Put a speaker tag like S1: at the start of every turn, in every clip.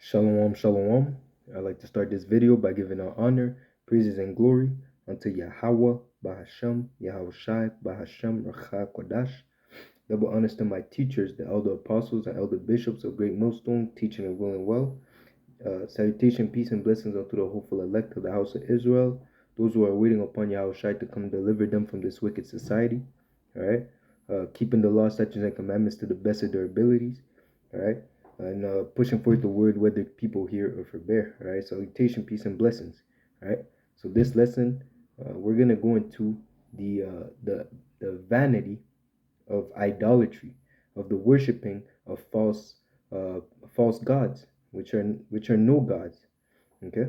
S1: Shalom, shalom. I'd like to start this video by giving our honor, praises, and glory unto Yahweh, Bahashem, Yahushai, Bahashem, Racha Kodash. Double honors to my teachers, the elder apostles and elder bishops of Great Millstone, teaching and willing well. Salutation, peace, and blessings unto the hopeful elect of the house of Israel, those who are waiting upon Yahushai to come deliver them from this wicked society. All right, keeping the law, statutes, and commandments to the best of their abilities. All right, and pushing forth the word whether people hear or forbear. All right, salutation, peace, and blessings. All right, so this lesson, we're gonna go into the vanity of idolatry, of the worshiping of false gods, which are no gods. Okay,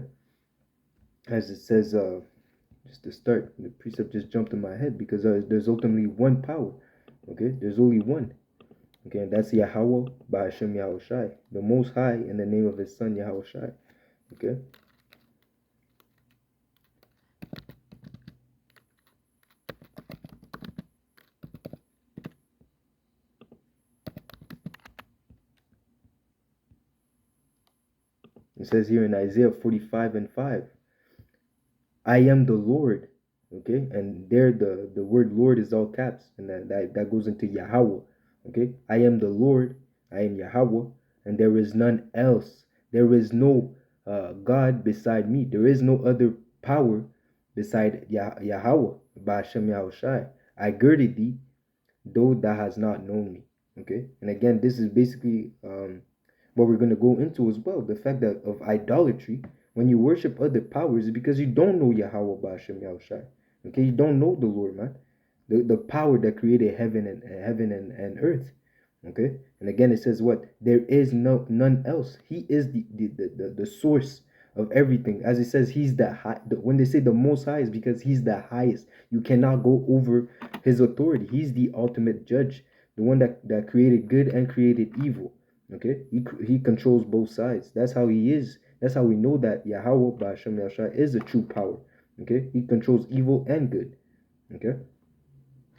S1: as it says, just to start, the precept just jumped in my head because there's ultimately one power. Okay, there's only one. Okay, and that's Yahweh by Hashem Yahushai, the Most High, in the name of His Son Yahushai. Okay. It says here in Isaiah 45 and 5, I am the Lord. Okay, and there the word Lord is all caps, and that goes into Yahweh. Okay, I am the Lord, I am Yahweh, and there is none else. There is no God beside me. There is no other power beside Yahweh, Ba'ashem Yahushai. I girded thee, though thou hast not known me. Okay, and again, this is basically what we're going to go into as well. The fact that of idolatry, when you worship other powers, is because you don't know Yahweh Ba'ashem Yahushai. Okay, you don't know the Lord, man. The power that created heaven and earth. Okay, and again it says what? There is none else. He is the source of everything. As it says, he's the high. When they say the most high, is because he's the highest. You cannot go over his authority. He's the ultimate judge, the one that created good and created evil. Okay, he controls both sides. That's how he is. That's how we know that Yahweh Ba'ashem Yahshua is a true power. Okay, he controls evil and good. Okay,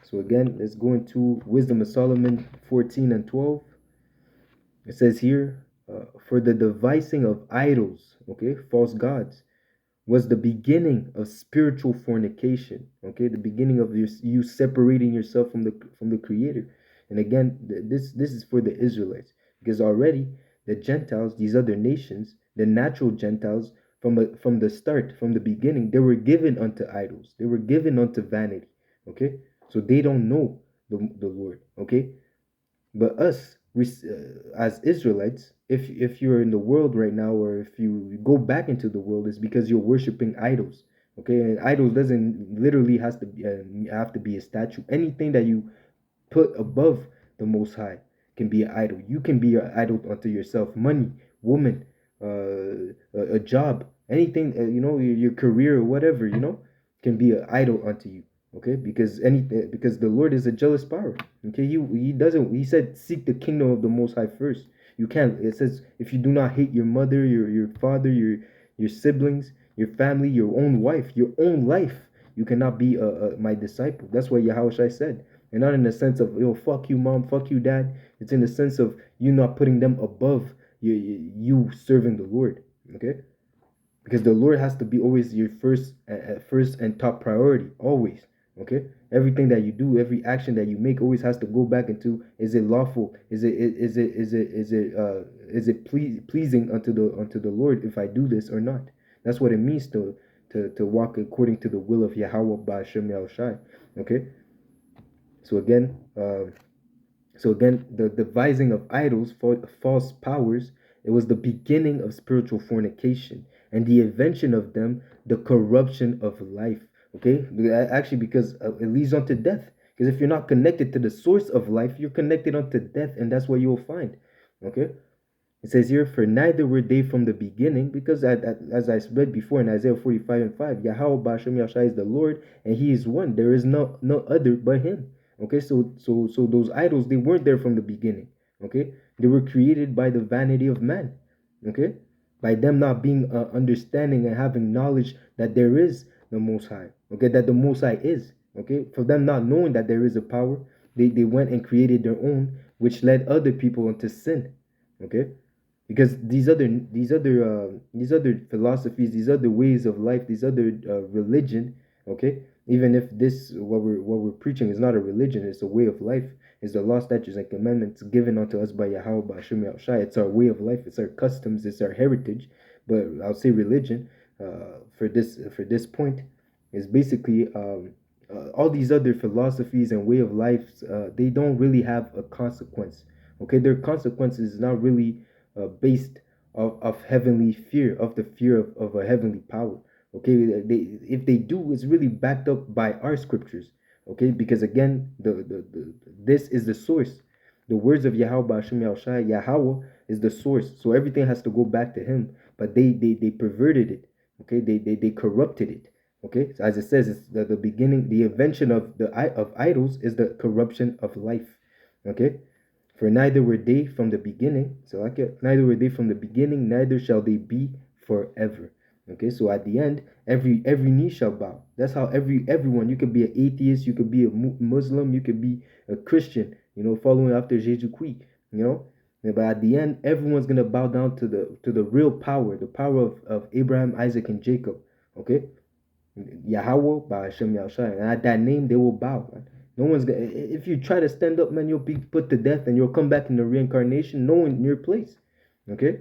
S1: so again, let's go into Wisdom of Solomon 14 and 12. It says here, for the devising of idols, okay, false gods, was the beginning of spiritual fornication. Okay, the beginning of you separating yourself from the Creator. And again, this is for the Israelites, because already the Gentiles, these other nations, the natural Gentiles, from the start, from the beginning, they were given unto idols. They were given unto vanity. Okay, so they don't know the Lord. Okay, but us, we as Israelites, if you're in the world right now, or if you go back into the world, it's because you're worshiping idols. Okay, and idols doesn't literally have to be a statue. Anything that you put above the Most High can be an idol. You can be an idol unto yourself. Money, woman, a job, anything, your career or whatever, can be an idol unto you. Okay, because the Lord is a jealous power. Okay, he said seek the kingdom of the Most High first. You can't. It says if you do not hate your mother, your father, your siblings, your family, your own wife, your own life, you cannot be my disciple. That's what Yahushua said, and not in the sense of fuck you mom, fuck you dad. It's in the sense of you not putting them above you serving the Lord. Okay, because the Lord has to be always your first and top priority, always. Okay, everything that you do, every action that you make, always has to go back into: is it lawful? Is it pleasing unto the Lord if I do this or not? That's what it means to walk according to the will of Yahweh Ba'ashem Yahushai. Okay, so again, the devising of idols, false powers, it was the beginning of spiritual fornication, and the invention of them, the corruption of life. Okay, actually, because it leads on to death. Because if you're not connected to the source of life, you're connected unto death, and that's what you'll find. Okay, it says here, for neither were they from the beginning, because as I read before in Isaiah 45 and 5, Yahweh Ba'ashem Yahshai is the Lord, and He is one. There is no other but Him. Okay, so those idols, they weren't there from the beginning. Okay, they were created by the vanity of man. Okay, by them not being understanding and having knowledge that there is the Most High. Okay, that the Most High is. Okay, for them not knowing that there is a power, they went and created their own, which led other people into sin. Okay, because these other philosophies, these other ways of life, these other religion, okay, even if this what we're preaching is not a religion, it's a way of life, is the law, statutes, and commandments given unto us by Yahweh Ba'ashem Yahushai. It's our way of life, it's our customs, it's our heritage. But I'll say religion for this point is basically all these other philosophies and way of life. They don't really have a consequence. Okay, their consequence is not really based of heavenly fear, of the fear of a heavenly power. Okay, if they do, it's really backed up by our scriptures. Okay, because again, this is the source. The words of Yahweh Ba'ashem Yahushai, Yahweh is the source. So everything has to go back to him. But they perverted it. Okay, they corrupted it. Okay, so as it says, it's the beginning, the invention of idols is the corruption of life. Okay, for neither were they from the beginning, so like it, neither were they from the beginning, neither shall they be forever. Okay, so at the end, every knee shall bow. That's how everyone. You could be an atheist, you could be a Muslim, you could be a Christian. Following after Jesus Christ. You know, but at the end, everyone's gonna bow down to the real power, the power of Abraham, Isaac, and Jacob. Okay, Yahweh by Hashem Yahushua. And at that name, they will bow. Man. No one's gonna. If you try to stand up, man, you'll be put to death, and you'll come back in the reincarnation. No one in your place. Okay,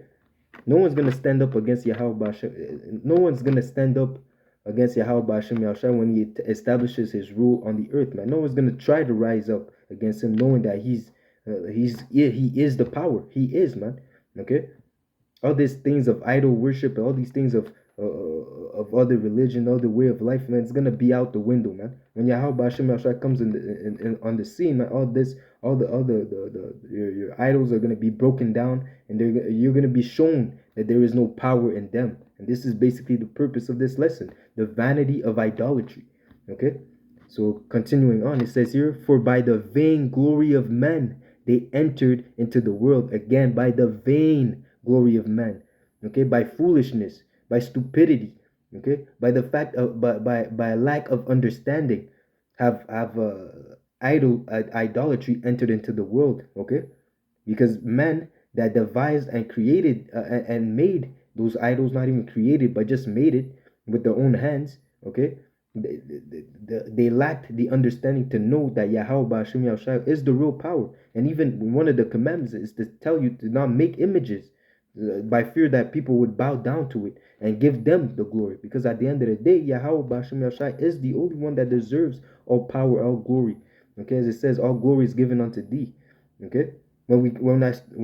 S1: no one's gonna stand up against Yahweh by Hashem. No one's gonna stand up against Yahweh by Hashem Yahushua when he establishes his rule on the earth, man. No one's gonna try to rise up against him, knowing that he is the power. He is, man. Okay, all these things of idol worship and all these things of other religion, other way of life, man, it's gonna be out the window, man. When Yahweh Hashem Yahshua comes on the scene, man, all the other your idols are gonna be broken down, and you're gonna be shown that there is no power in them. And this is basically the purpose of this lesson, the vanity of idolatry. Okay, so continuing on, it says here, for by the vain glory of men they entered into the world. Again, by the vain glory of men. Okay, by foolishness, by stupidity. Okay, by the fact of by lack of understanding, have idolatry entered into the world. Okay, because men that devised and created and made those idols, not even created but just made it with their own hands. Okay, they lacked the understanding to know that Yahweh Ba'ashem Yahushua is the real power. And even one of the commandments is to tell you to not make images by fear that people would bow down to it and give them the glory. Because at the end of the day, Yahweh Ba'ashem Yahushua is the only one that deserves all power, all glory. Okay, as it says, all glory is given unto thee. Okay, when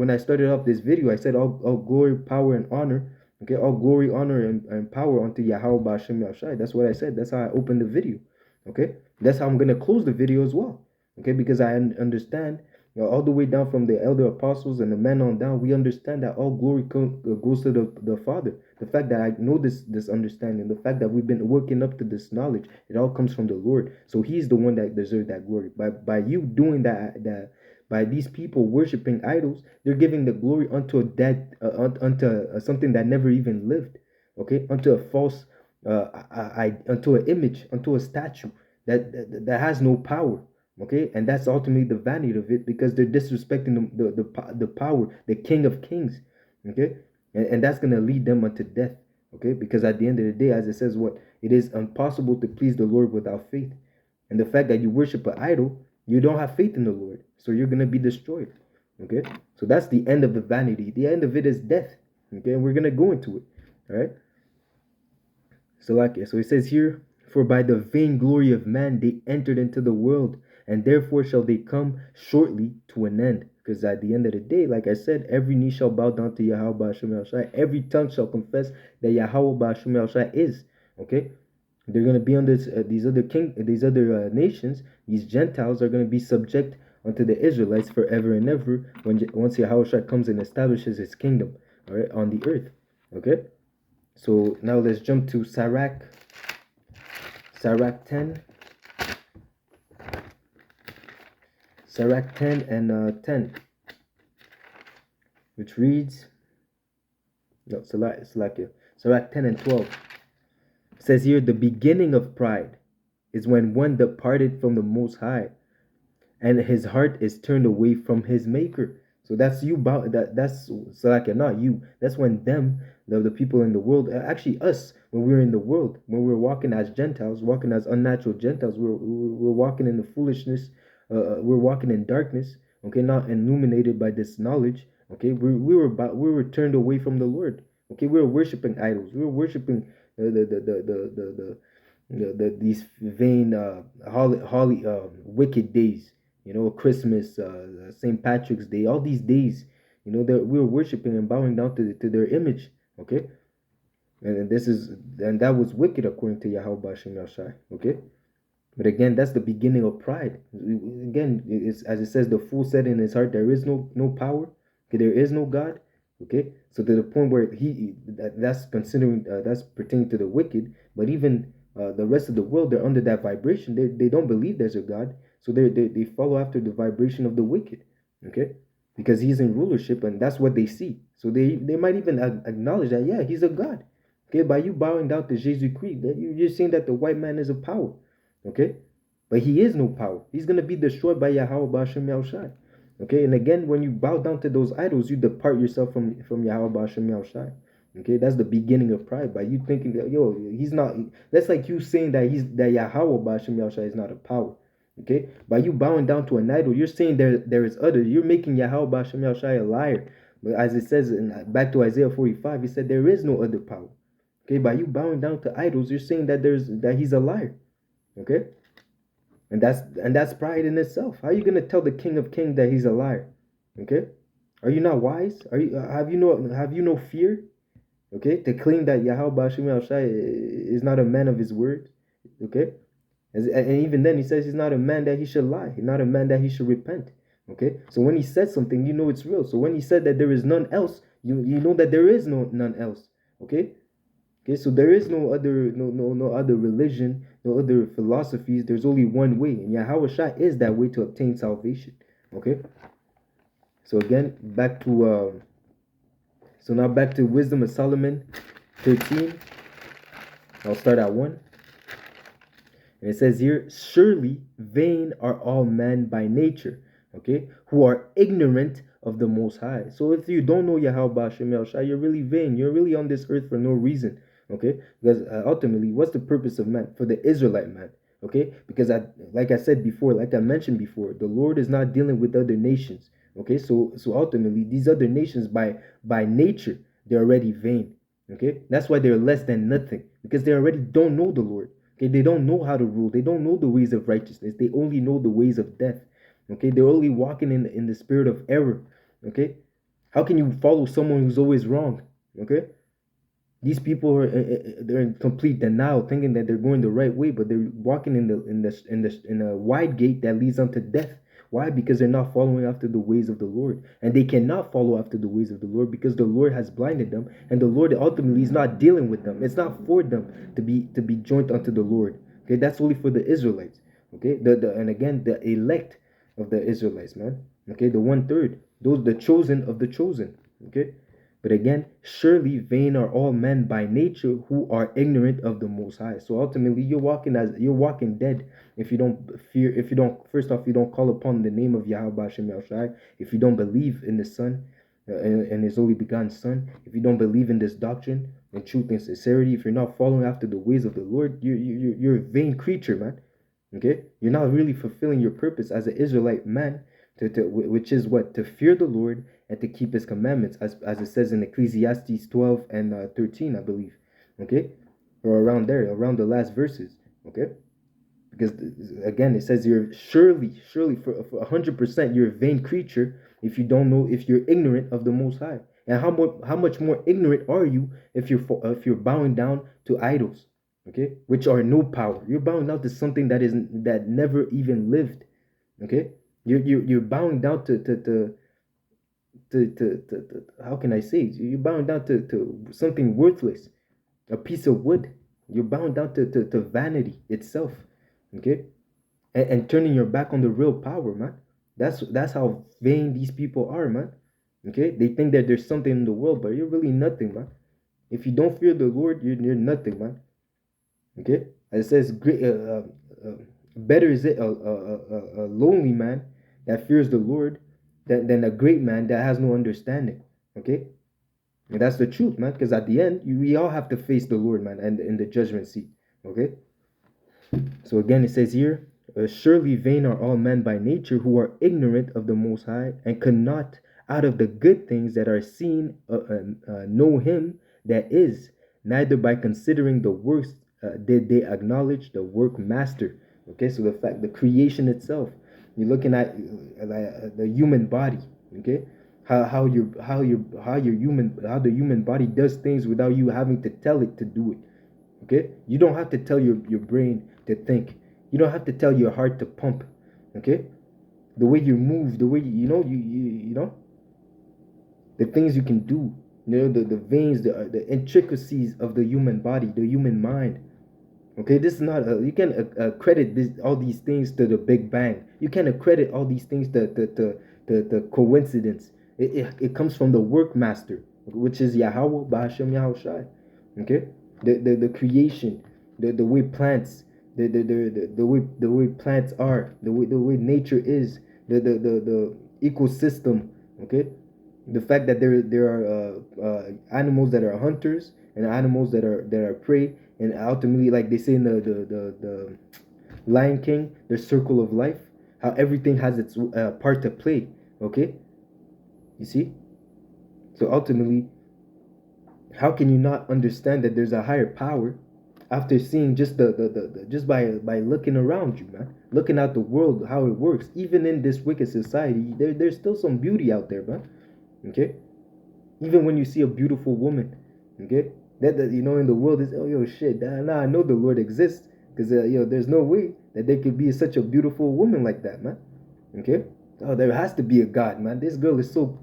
S1: I started off this video, I said all glory, power, and honor. Okay, all glory, honor, and power unto Yahweh Ba'ashem Yahushua. That's what I said. That's how I opened the video. Okay, that's how I'm gonna close the video as well. Okay, because I understand, all the way down from the elder apostles and the men on down, we understand that all glory goes to the Father. The fact that I know this understanding, the fact that we've been working up to this knowledge, it all comes from the Lord. So He's the one that deserves that glory. By you doing that by these people worshiping idols, they're giving the glory unto a dead, unto something that never even lived. Okay, unto a false, unto an image, unto a statue that has no power. Okay, and that's ultimately the vanity of it, because they're disrespecting the power, the King of Kings. Okay, and that's gonna lead them unto death. Okay, because at the end of the day, as it says, what it is impossible to please the Lord without faith. And the fact that you worship an idol, you don't have faith in the Lord, so you're gonna be destroyed. Okay, so that's the end of the vanity. The end of it is death. Okay, and we're gonna go into it. All right. So it says here, for by the vain glory of man they entered into the world, and therefore shall they come shortly to an end. Because at the end of the day, like I said, every knee shall bow down to Yahweh Ba'ashem Yahushua. Every tongue shall confess that Yahweh Ba'ashem Yahushua is. Okay, they're gonna be under these other nations. These Gentiles are gonna be subject unto the Israelites forever and ever once Yahweh comes and establishes His kingdom. All right, on the earth. Okay. So now let's jump to Sirach 10. Sirach 10 and 10, which reads, no, Sirach 10 and 12. It says here, the beginning of pride is when one departed from the Most High, and his heart is turned away from his Maker. So that's you bow that's so like not you. That's when them, the people in the world, actually us, when we're in the world, when we're walking as Gentiles, walking as unnatural Gentiles, we're walking in the foolishness, we're walking in darkness, okay, not illuminated by this knowledge, okay. We were turned away from the Lord, okay. We were worshiping idols. We were worshiping these vain wicked days, Christmas, St. Patrick's Day, all these days, that we were worshiping and bowing down to their image, okay. And that was wicked according to Yahweh Hashem Yahshai, okay. But again, that's the beginning of pride. Again, it's as it says, the fool said in his heart, there is no power, okay, there is no God, okay. So to the point where that's considering, that's pertaining to the wicked, but even the rest of the world, they're under that vibration. They don't believe there's a God, so they follow after the vibration of the wicked, okay, because he's in rulership and that's what they see. So they might even acknowledge that, yeah, he's a God, okay. By you bowing down to Jesus Christ, that you're saying that the white man is a power. Okay? But he is no power. He's going to be destroyed by Yahweh Ba'ashem Yahushai. Okay? And again, when you bow down to those idols, you depart yourself from Yahweh Ba'ashem Yahushai. Okay? That's the beginning of pride. By you thinking that, he's not, that's like you saying that Yahweh Ba'ashem Yahushai is not a power. Okay? By you bowing down to an idol, you're saying there is other. You're making Yahweh Ba'ashem Yahushai a liar. But as it says back to Isaiah 45, he said there is no other power. Okay? By you bowing down to idols, you're saying that he's a liar. Okay, and that's pride in itself. How are you gonna tell the King of Kings that he's a liar? Okay, are you not wise? Are you have you no fear? Okay, to claim that Yahweh Bashim Al Shai is not a man of his word. Okay, and even then he says he's not a man that he should lie. He's not a man that he should repent. Okay, so when he said something, you know it's real. So when he said that there is none else, you know that there is none else. Okay, okay, so there is no other religion, no other philosophies. There's only one way, and Yahweh Shai is that way to obtain salvation. Okay, so again, now back to Wisdom of Solomon 13. I'll start at 1. And it says here, surely vain are all men by nature, okay, who are ignorant of the Most High. So if you don't know Yahweh Hashem Yahushua, you're really vain. You're really on this earth for no reason, okay? Because ultimately, what's the purpose of man? For the Israelite man, okay? Because like I said before, like I mentioned before, the Lord is not dealing with other nations, okay? So ultimately, these other nations by nature, they're already vain, okay? That's why they're less than nothing, because they already don't know the Lord. Okay, they don't know how to rule. They don't know the ways of righteousness. They only know the ways of death. Okay, they're only walking in the spirit of error. Okay, how can you follow someone who's always wrong? Okay, these people they're in complete denial, thinking that they're going the right way, but they're walking in a wide gate that leads unto death. Why? Because they're not following after the ways of the Lord, and they cannot follow after the ways of the Lord because the Lord has blinded them, and the Lord ultimately is not dealing with them. It's not for them to be joined unto the Lord. Okay, that's only for the Israelites. Okay, and again the elect of the Israelites, man. Okay, the 1/3, those the chosen of the chosen. Okay. But again, surely vain are all men by nature who are ignorant of the Most High. So ultimately, you're walking dead if you don't fear. If you don't, first off, you don't call upon the name of Yahweh Hashem Yahushai. If you don't believe in the Son and His only begotten Son, if you don't believe in this doctrine and truth and sincerity, if you're not following after the ways of the Lord, you're a vain creature, man. Okay, you're not really fulfilling your purpose as an Israelite man, which is what? To fear the Lord and to keep his commandments, as it says in Ecclesiastes 12 and 13, I believe. Okay, or around there, around the last verses. Okay, because again it says you're surely for 100% you're a vain creature if you don't know, if you're ignorant of the Most High. And how much more ignorant are you if you're bowing down to idols, okay, which are no power? You're bowing down to something that never even lived. Okay, you're bowing down to how can I say it? You're bowing down to something worthless, a piece of wood. You're bound down to vanity itself. Okay, and turning your back on the real power, man. That's how vain these people are, man. Okay, they think that there's something in the world, but you're really nothing, man. If you don't fear the Lord, you're nothing, man. Okay, as it says, great. Better is it a lonely man that fears the Lord than a great man that has no understanding. Okay, and that's the truth, man. Because at the end, we all have to face the Lord, man, and in the judgment seat. Okay. So again, it says here, surely vain are all men by nature who are ignorant of the Most High and cannot, out of the good things that are seen, know Him that is, neither by considering the works did they acknowledge the work master. Okay, so the creation itself, you're looking at the human body. Okay, how the human body does things without you having to tell it to do it. Okay, you don't have to tell your brain to think. You don't have to tell your heart to pump. Okay, the way you move, the way you know the things you can do. You know the veins, the intricacies of the human body, the human mind. Okay, this is not you can credit this all these things to the Big Bang. You can accredit all these things to coincidence. It comes from the work master, which is Yahweh Ba'ashem Yahushai. Okay, the creation, the way plants, the way plants are, the way nature is, the ecosystem. Okay, the fact that there are animals that are hunters and animals that are prey, and ultimately, like they say in the Lion King, the circle of life, how everything has its part to play. Okay, you see. So ultimately, how can you not understand that there's a higher power after seeing just just by looking around you, man, looking at the world, how it works? Even in this wicked society, there's still some beauty out there, man. Okay, even when you see a beautiful woman, okay, that in the world is, oh, yo, shit, nah, I know the Lord exists, because there's no way that there could be such a beautiful woman like that, man. Okay, oh, there has to be a God, man. This girl is so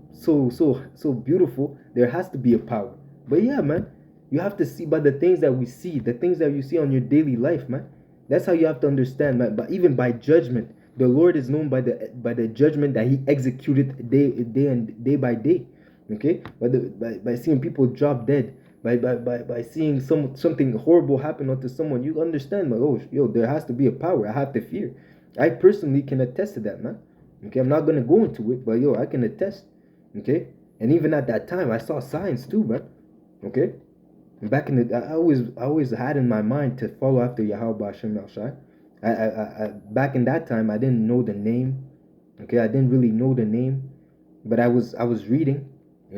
S1: beautiful. There has to be a power. But yeah, man, you have to see by the things that we see, the things that you see on your daily life, man. That's how you have to understand, man. But even by judgment, the Lord is known by the judgment that He executed day by day. Okay, by seeing people drop dead, by seeing something horrible happen onto someone, you understand, like, oh, yo, there has to be a power. I have to fear. I personally can attest to that, man. Okay, I'm not gonna go into it, but yo, I can attest. Okay, and even at that time, I saw signs too, man. Okay, and back in the, I always had in my mind to follow after Yahweh Hashem Shai. Back in that time, I didn't know the name. Okay, I didn't really know the name, but I was reading.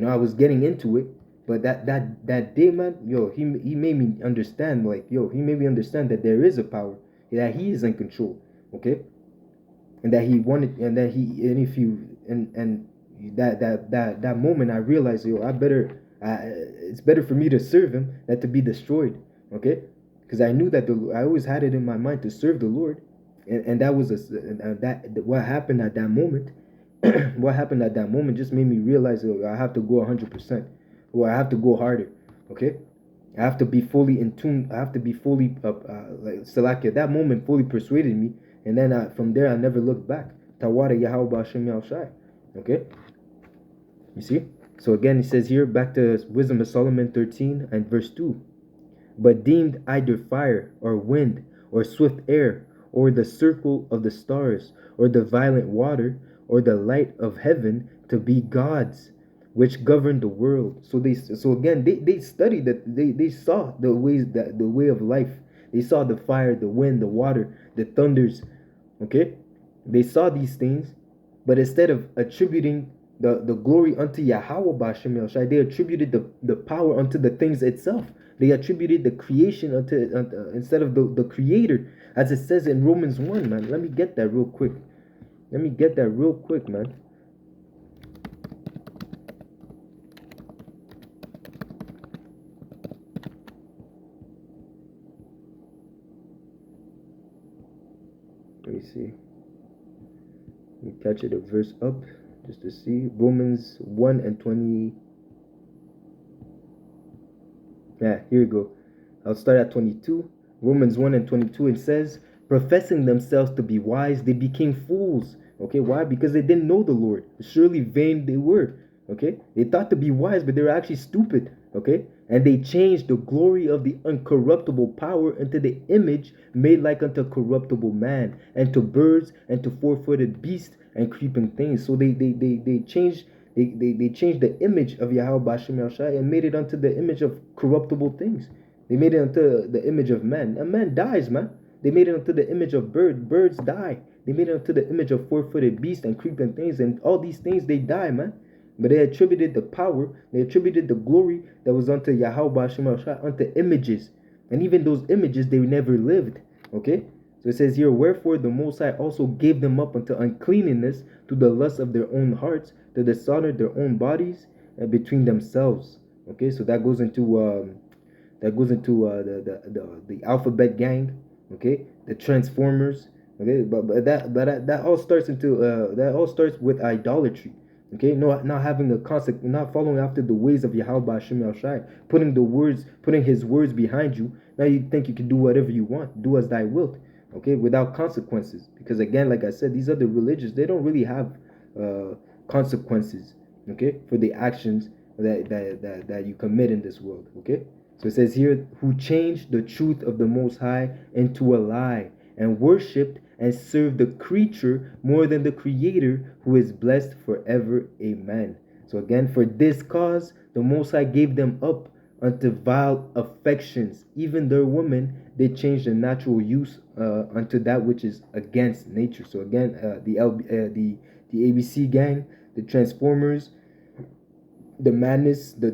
S1: I was getting into it. But that day, man, yo, he made me understand, like, yo, he made me understand that there is a power, that He is in control. Okay, and that He wanted, and that He, and if you, and that moment, I realized, yo, it's better for me to serve Him than to be destroyed. Okay, because I knew that I always had it in my mind to serve the Lord, and that was that what happened at that moment. What happened at that moment just made me realize, oh, I have to go 100%, or I have to go harder. Okay, I have to be fully in tune. I have to be fully like Salakia. That moment fully persuaded me, and then from there I never looked back. Tawada Yahweh Hashem Yahushai. Okay, you see. So again, it says here, back to Wisdom of Solomon 13 and verse 2. But deemed either fire or wind or swift air or the circle of the stars or the violent water or the light of heaven to be gods which govern the world. So again, they studied that, they saw the ways, that the way of life. They saw the fire, the wind, the water, the thunders. Okay, they saw these things, but instead of attributing the glory unto Yahweh B'Hashem Yahushai, they attributed the power unto the things itself. They attributed the creation unto instead of the creator, as it says in Romans 1, man. Let me get that real quick. Man. Let me see. Let me catch it a verse up just to see. Romans 1 and 20. Yeah, here you go. I'll start at 22. Romans 1 and 22, it says, professing themselves to be wise, they became fools. Okay, why? Because they didn't know the Lord. Surely vain they were. Okay, they thought to be wise, but they were actually stupid. Okay, and they changed the glory of the uncorruptible power into the image made like unto corruptible man, and to birds, and to four-footed beasts, and creeping things. So they changed they changed the image of Yahweh Bashem Yahushai and made it unto the image of corruptible things. They made it unto the image of man. A man dies, man. They made it unto the image of bird. Birds die. They made it unto the image of four-footed beast and creeping things, and all these things they die, man. But they attributed the power, they attributed the glory that was unto Yahweh Hashem unto images. And even those images they never lived. Okay? So it says here, wherefore the Most High also gave them up unto uncleanness, to the lust of their own hearts, to dishonor their own bodies between themselves. Okay, so that goes into the alphabet gang. Okay, the Transformers. Okay, but that all starts into that all starts with idolatry. Okay, not having a concept, not following after the ways of Yahweh Hashem Yahushai, putting His words behind you. Now you think you can do whatever you want, do as thy wilt. Okay, without consequences. Because again, like I said, these other religions, they don't really have consequences. Okay, for the actions that you commit in this world. Okay, so it says here, who changed the truth of the Most High into a lie, and worshipped and served the creature more than the Creator, who is blessed forever. Amen. So again, for this cause, the Most High gave them up unto vile affections. Even their women, they changed the natural use unto that which is against nature. So again, the ABC gang, the Transformers, the madness, the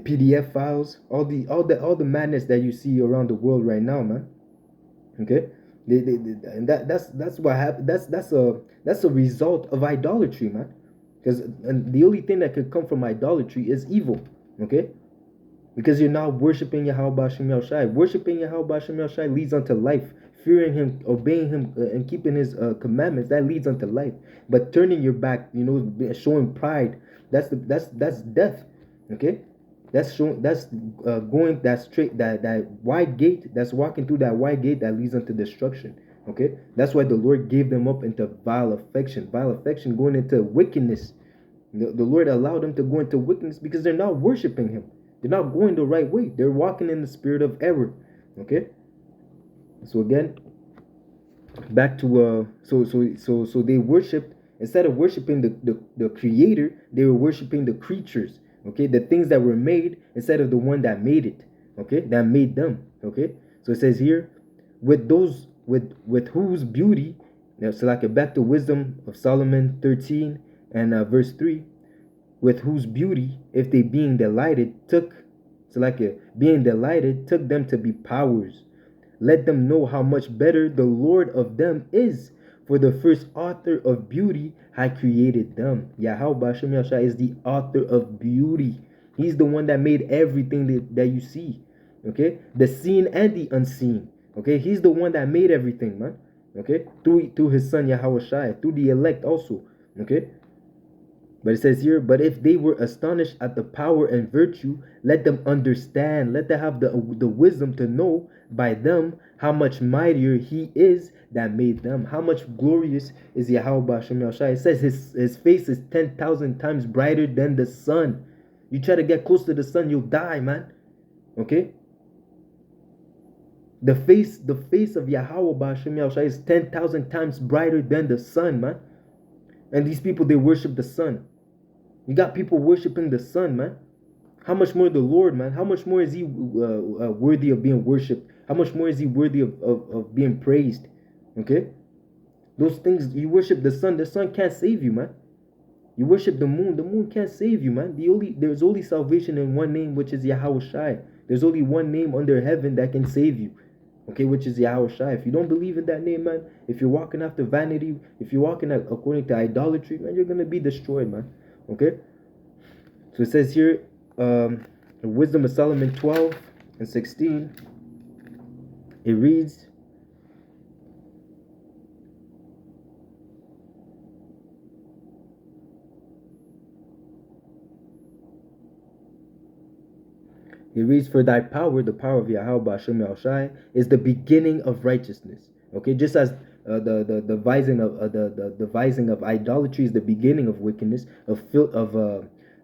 S1: PDF files, all the madness that you see around the world right now, man. Okay, and that's what happened. That's a result of idolatry, man. Because the only thing that could come from idolatry is evil. Okay, because you're not worshiping Yahweh Hashem Yahushai. Worshiping Yahweh Hashem Yahushai leads unto life. Fearing Him, obeying Him, and keeping His commandments, that leads unto life. But turning your back, showing pride, that's death. Okay, that's going that straight that wide gate. That's walking through that wide gate that leads unto destruction. Okay, that's why the Lord gave them up into vile affection. Vile affection, going into wickedness. The Lord allowed them to go into wickedness because they're not worshiping Him. They're not going the right way. They're walking in the spirit of error. Okay. So again, back to so they worshipped, instead of worshiping the Creator, they were worshiping the creatures. Okay, the things that were made instead of the one that made it. Okay, that made them. Okay, so it says here, with whose beauty. Now, so like back to Wisdom of Solomon 13 and verse 3. With whose beauty, if they being delighted, took them to be powers. Let them know how much better the Lord of them is, for the first author of beauty had created them. Yahweh Hashem Yahshua is the author of beauty. He's the one that made everything that you see. Okay, the seen and the unseen. Okay, He's the one that made everything, man. Okay, through His Son Yahweh Shai, through the elect also. Okay. But it says here, but if they were astonished at the power and virtue, let them understand, let them have the wisdom to know by them how much mightier He is that made them. How much glorious is Yahweh Hashem Yahushai. It says his face is 10,000 times brighter than the sun. You try to get close to the sun, you'll die, man. Okay? The face of Yahweh Hashem Yahushai is 10,000 times brighter than the sun, man. And these people, they worship the sun. You got people worshiping the sun, man. How much more the Lord, man? How much more is He worthy of being worshipped? How much more is He worthy of being praised? Okay? Those things, you worship the sun can't save you, man. You worship the moon can't save you, man. There's only salvation in one name, which is Yahweh Shai. There's only one name under heaven that can save you. Okay, which is Yahweh Shai. If you don't believe in that name, man, if you're walking after vanity, if you're walking according to idolatry, man, you're gonna be destroyed, man. Okay, so it says here, Wisdom of Solomon 12 and 16. It reads, for thy power, the power of Yahweh Hashem Yahushai, is the beginning of righteousness. Okay, just as the devising of idolatry is the beginning of wickedness, of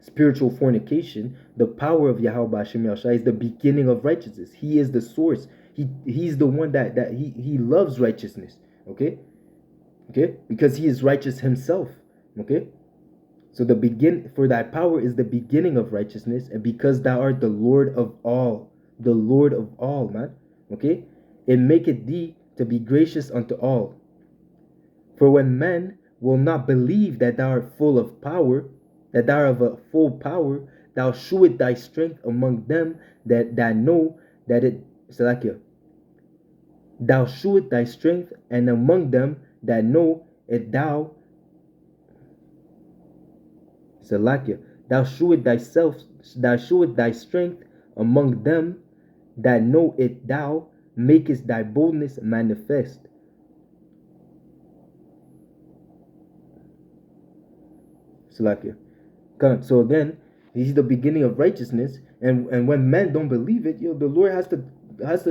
S1: spiritual fornication. The power of Yahweh Hashem Yahushai is the beginning of righteousness. He is the source. He's the one that he loves righteousness. Okay, Okay, because he is righteous himself. Okay, so the begin for thy power is the beginning of righteousness, and because thou art the Lord of all, the Lord of all, man. Okay, it maketh thee to be gracious unto all. For when men will not believe that thou art full of power, that thou art of a full power, thou shewest thy strength among them that know that it Salakia. Thou shewest thy strength and among them that know it Salakia. Thou shewest thy strength among them that know it thou makest thy boldness manifest. Salakia. So again, he's the beginning of righteousness, and when men don't believe it, the Lord has to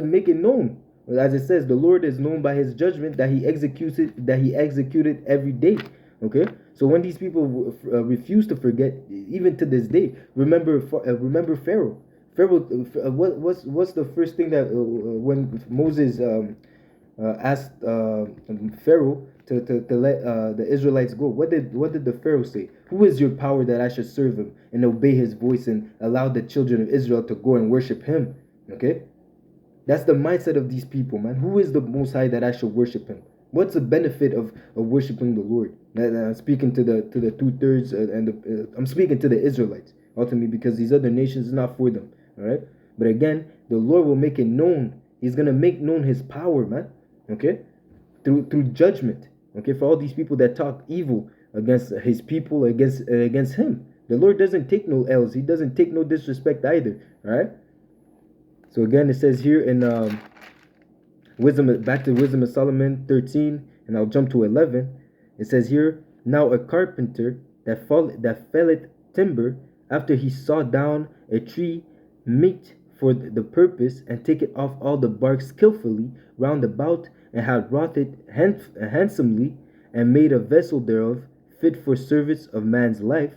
S1: make it known. As it says, the Lord is known by his judgment that he executed every day. Okay, so when these people refuse to forget, even to this day, remember Pharaoh. Pharaoh, what's the first thing that when Moses asked Pharaoh to let the Israelites go. What did the Pharaoh say? Who is your power that I should serve him and obey his voice and allow the children of Israel to go and worship him? Okay, that's the mindset of these people, man. Who is the Most High that I should worship him? What's the benefit of worshiping the Lord? I'm speaking to the 2/3 I'm speaking to the Israelites ultimately, because these other nations is not for them. All right, but again, the Lord will make it known. He's gonna make known his power, man. Okay, through judgment. Okay, for all these people that talk evil against his people, against him, the Lord doesn't take no L's. He doesn't take no disrespect either. All right. So again, it says here in back to Wisdom of Solomon 13, and I'll jump to 11. It says here, now a carpenter that felleth timber after he saw down a tree meet for the purpose, and taketh off all the bark skillfully round about, and had wrought it handsomely, and made a vessel thereof fit for service of man's life.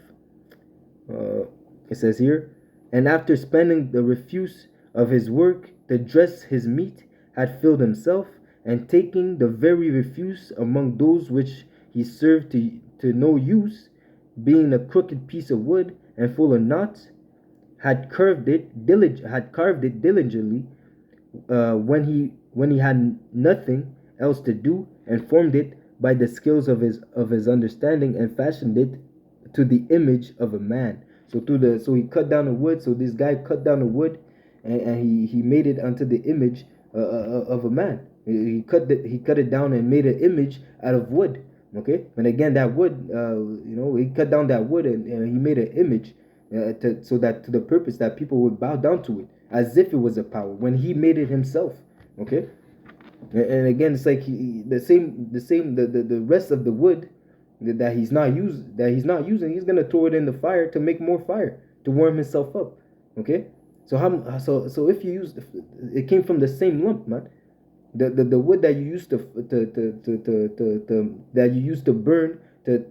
S1: It says here, and after spending the refuse of his work to dress his meat, had filled himself, and taking the very refuse among those which he served to no use, being a crooked piece of wood and full of knots, had carved it diligently, when he had nothing else to do, and formed it by the skills of his understanding, and fashioned it to the image of a man. So he cut down the wood. So this guy cut down the wood, and he made it unto the image of a man. He cut it down and made an image out of wood. Okay, and again that wood, he cut down that wood, and he made an image, so that to the purpose that people would bow down to it as if it was a power when he made it himself. Okay, and again it's like the rest of the wood that he's not using, he's gonna throw it in the fire to make more fire to warm himself up. Okay, so if you use it came from the same lump, man. The wood that you used to burn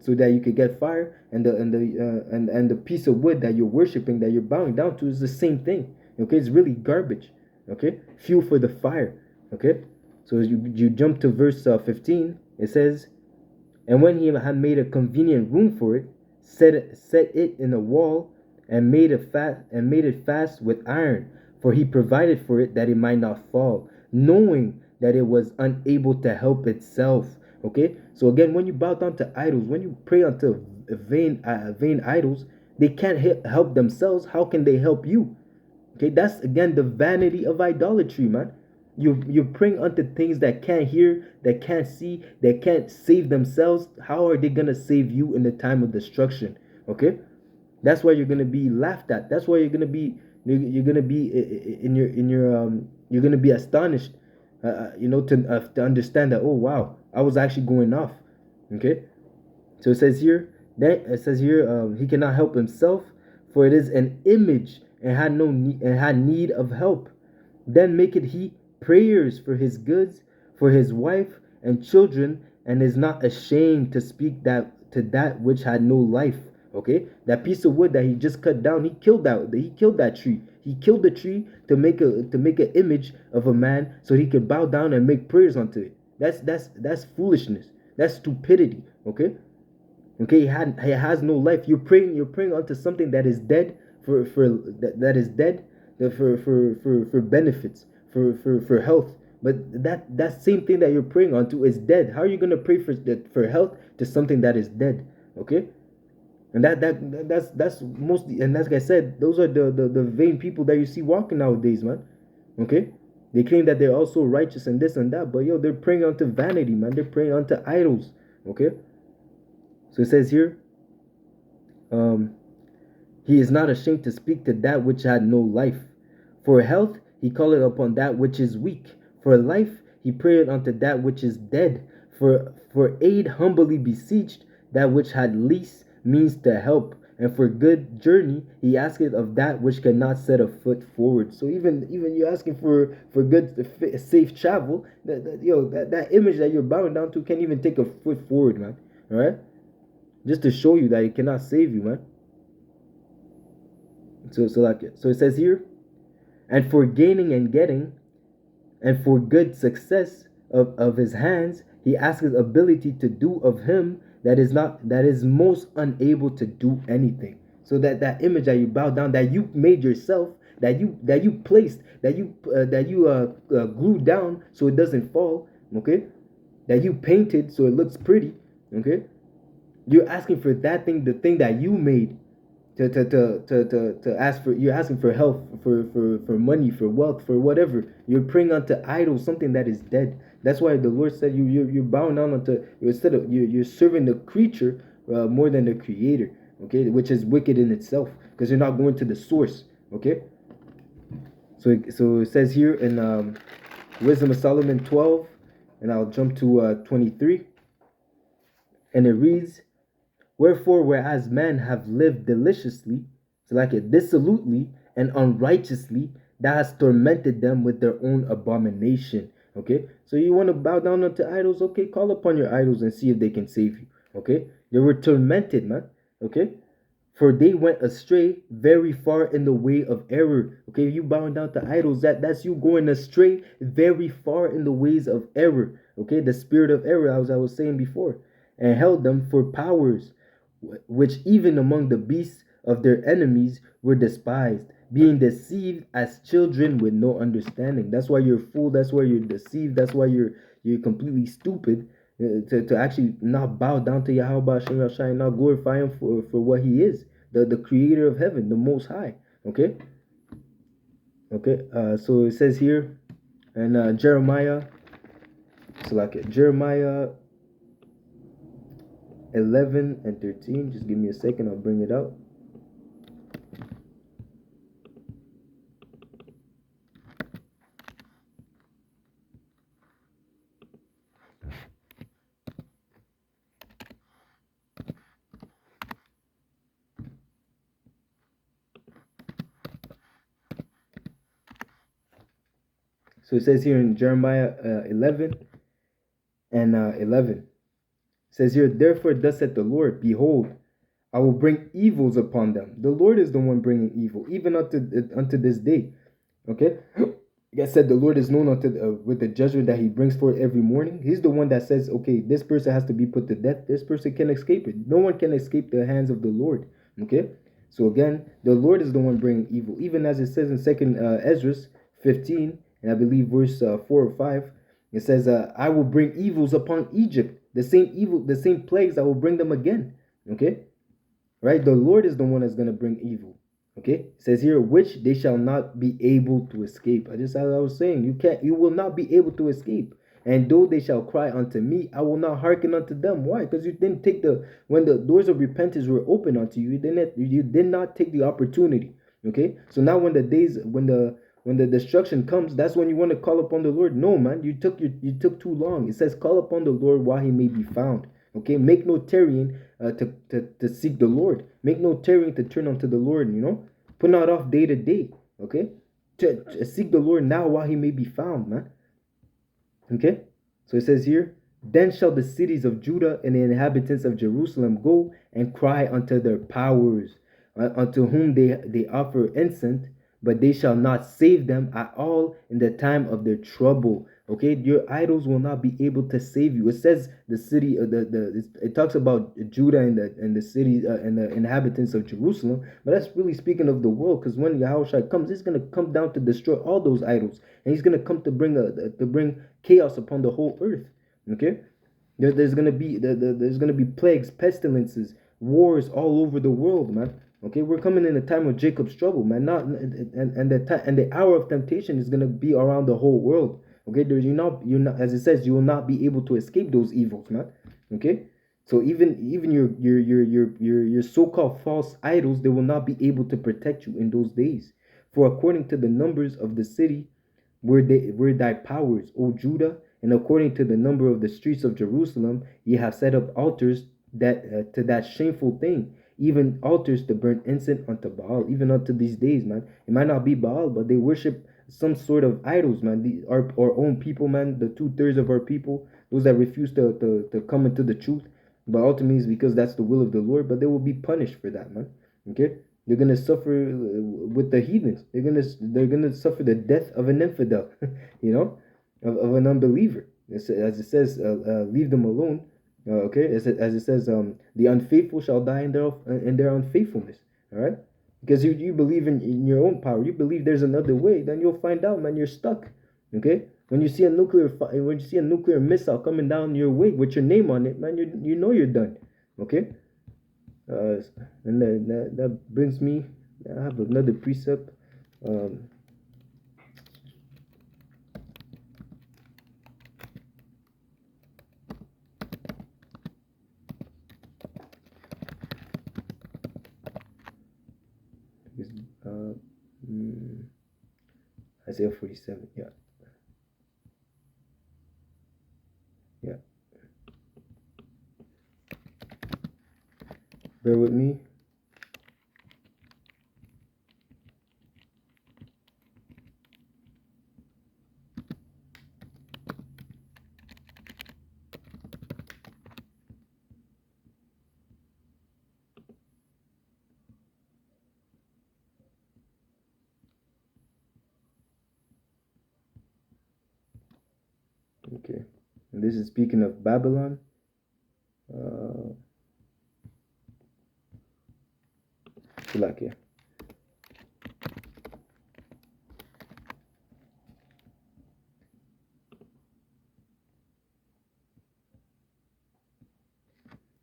S1: so that you could get fire, and the piece of wood that you're worshiping, that you're bowing down to, is the same thing. Okay, it's really garbage. Okay, fuel for the fire. Okay, so you jump to verse 15. It says, and when he had made a convenient room for it, set it in a wall, and made it fast with iron, for he provided for it that it might not fall, knowing that it was unable to help itself. Okay, so again, when you bow down to idols, when you pray unto vain idols, they can't help themselves. How can they help you? Okay, that's again the vanity of idolatry, man. You're praying unto things that can't hear, that can't see, that can't save themselves. How are they gonna save you in the time of destruction? Okay, that's why you're gonna be laughed at. That's why you're gonna be you're gonna be astonished, to understand that, oh wow, I was actually going off. Okay, so it says here, he cannot help himself, for it is an image, and had need of help. Then maketh he prayers for his goods, for his wife and children, and is not ashamed to speak that which had no life. Okay, that piece of wood that he just cut down, he killed that tree. He killed the tree to make an image of a man, so he could bow down and make prayers unto it. That's foolishness. That's stupidity. Okay. Okay, he has no life. You're praying onto something that is dead that is dead for benefits for health. But that same thing that you're praying onto is dead. How are you gonna pray for health to something that is dead? Okay, and that's mostly, and like I said, those are the vain people that you see walking nowadays, man. Okay, they claim that they're also righteous and this and that, but yo, they're praying onto vanity, man. They're praying onto idols. Okay, so it says here, um, he is not ashamed to speak to that which had no life. For health, he calleth upon that which is weak. For life, he prayeth unto that which is dead. For aid humbly beseeched that which had least means to help. And for good journey, he asketh of that which cannot set a foot forward. So even you're asking for good safe travel, that image that you're bowing down to can't even take a foot forward, man. All right, just to show you that it cannot save you, man. So it says here, and for gaining and getting, and for good success of his hands, he asks ability to do of him that is most unable to do anything. So that image that you bow down, that you made yourself, that you placed, that you glued down so it doesn't fall, okay, that you painted so it looks pretty, okay, you're asking for that thing, the thing that you made, to ask for, you're asking for health, for money, for wealth, for whatever. You're praying unto idols, something that is dead. That's why the Lord said you're bowing down unto, instead of you're serving the creature more than the creator, okay, which is wicked in itself, because you're not going to the source. Okay, so it says here in Wisdom of Solomon 12, and I'll jump to 23, and it reads, wherefore, whereas men have lived deliciously, so like it, dissolutely and unrighteously, that has tormented them with their own abomination. Okay, so you want to bow down unto idols? Okay, call upon your idols and see if they can save you. Okay, they were tormented, man. Okay, for they went astray very far in the way of error. Okay, you bowing down to idols, that's you going astray very far in the ways of error. Okay, the spirit of error, as I was saying before, and held them for powers which even among the beasts of their enemies were despised, being deceived as children with no understanding. That's why you're fooled. That's why you're deceived. That's why you're completely stupid, to actually not bow down to Yahweh Hashem Yahshai, not glorify him for what he is, the creator of heaven, the most high. Okay. Okay. So it says here, and Jeremiah, so like it, Jeremiah 11 and 13. Just give me a second, I'll bring it out. So it says here in Jeremiah 11 and 11. It says here, therefore thus saith the Lord, behold, I will bring evils upon them. The Lord is the one bringing evil, even unto this day. Okay? Like I said, the Lord is known with the judgment that he brings forth every morning. He's the one that says, okay, this person has to be put to death. This person can escape it. No one can escape the hands of the Lord. Okay? So again, the Lord is the one bringing evil. Even as it says in 2nd Ezra 15, and I believe verse 4 or 5, it says, I will bring evils upon Egypt. The same evil, the same plagues, I will bring them again. Okay? Right? The Lord is the one that's going to bring evil. Okay? It says here, which they shall not be able to escape. As I was saying, you will not be able to escape. And though they shall cry unto me, I will not hearken unto them. Why? Because you didn't take when the doors of repentance were open unto you, you did not take the opportunity. Okay? So now when the destruction comes, that's when you want to call upon the Lord. No, man, you took too long. It says, call upon the Lord while he may be found. Okay, make no tarrying to seek the Lord. Make no tarrying to turn unto the Lord. Put not off day to day. Okay, to seek the Lord now while he may be found, man. Okay, so it says here, then shall the cities of Judah and the inhabitants of Jerusalem go and cry unto their powers, unto whom they offer incense, but they shall not save them at all in the time of their trouble. Okay, your idols will not be able to save you. It says the city, it talks about Judah and the city and the inhabitants of Jerusalem, but that's really speaking of the world. Because when Yahushua comes, he's gonna come down to destroy all those idols, and he's gonna come to bring chaos upon the whole earth. Okay, there's gonna be there's gonna be plagues, pestilences, wars all over the world, man. Okay, we're coming in a time of Jacob's trouble, man. Not and the time and the hour of temptation is gonna be around the whole world. Okay, there's you're not as it says you will not be able to escape those evils, man. Okay, so even your so-called false idols, they will not be able to protect you in those days. For according to the numbers of the city were thy powers, O Judah, and according to the number of the streets of Jerusalem, ye have set up altars that to that shameful thing, even altars to burn incense unto Baal, even unto these days, man. It might not be Baal, but they worship some sort of idols, man. Our own people, man, the 2/3 of our people, those that refuse to come into the truth, but ultimately it's because that's the will of the Lord, but they will be punished for that, man. Okay, they're gonna suffer with the heathens. They're gonna suffer the death of an infidel, you know, of an unbeliever. As it says, leave them alone. Okay, as it says, the unfaithful shall die in their unfaithfulness. All right, because you believe in your own power. You believe there's another way. Then you'll find out, man. You're stuck. Okay, when you see a nuclear missile coming down your way with your name on it, man, you know you're done. Okay. Uh, and that brings me. I have another precept. Um, uh, mm, Isaiah 47. Yeah, yeah. Bear with me. Okay. And this is speaking of Babylon. Uh, Slovakia.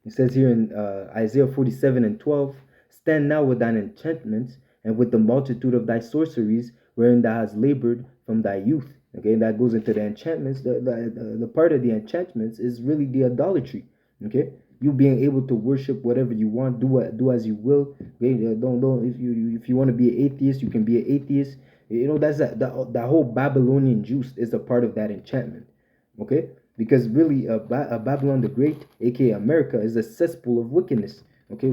S1: It says here in Isaiah 47:12, stand now with thine enchantments and with the multitude of thy sorceries, wherein thou hast labored from thy youth. Okay, that goes into the enchantments. The part of the enchantments is really the idolatry. Okay, you being able to worship whatever you want, do as you will. Okay, don't if you want to be an atheist, you can be an atheist. You know that's that whole Babylonian juice is a part of that enchantment. Okay, because really Babylon the Great, aka America, is a cesspool of wickedness. Okay,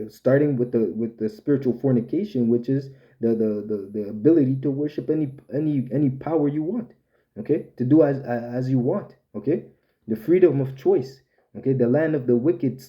S1: starting with the spiritual fornication, which is the ability to worship any power you want. Okay, to do as you want. Okay, the freedom of choice. Okay, the land of the wicked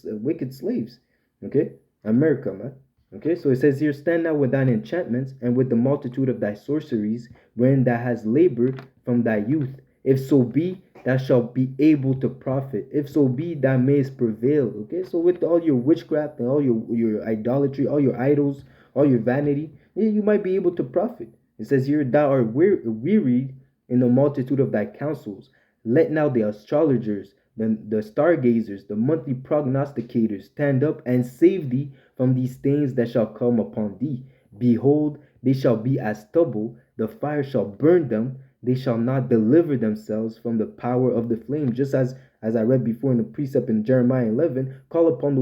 S1: slaves. Okay, America, man. Okay, so it says here, stand now with thine enchantments and with the multitude of thy sorceries, wherein thou hast labored from thy youth. If so be thou shalt be able to profit. If so be thou mayest prevail. Okay, so with all your witchcraft and all your idolatry, all your idols, all your vanity, yeah, you might be able to profit. It says here, thou art wearied in the multitude of thy counsels. Let now the astrologers, the stargazers, the monthly prognosticators stand up and save thee from these things that shall come upon thee. Behold, they shall be as stubble, the fire shall burn them, they shall not deliver themselves from the power of the flame. Just as I read before in the precept in Jeremiah 11, call upon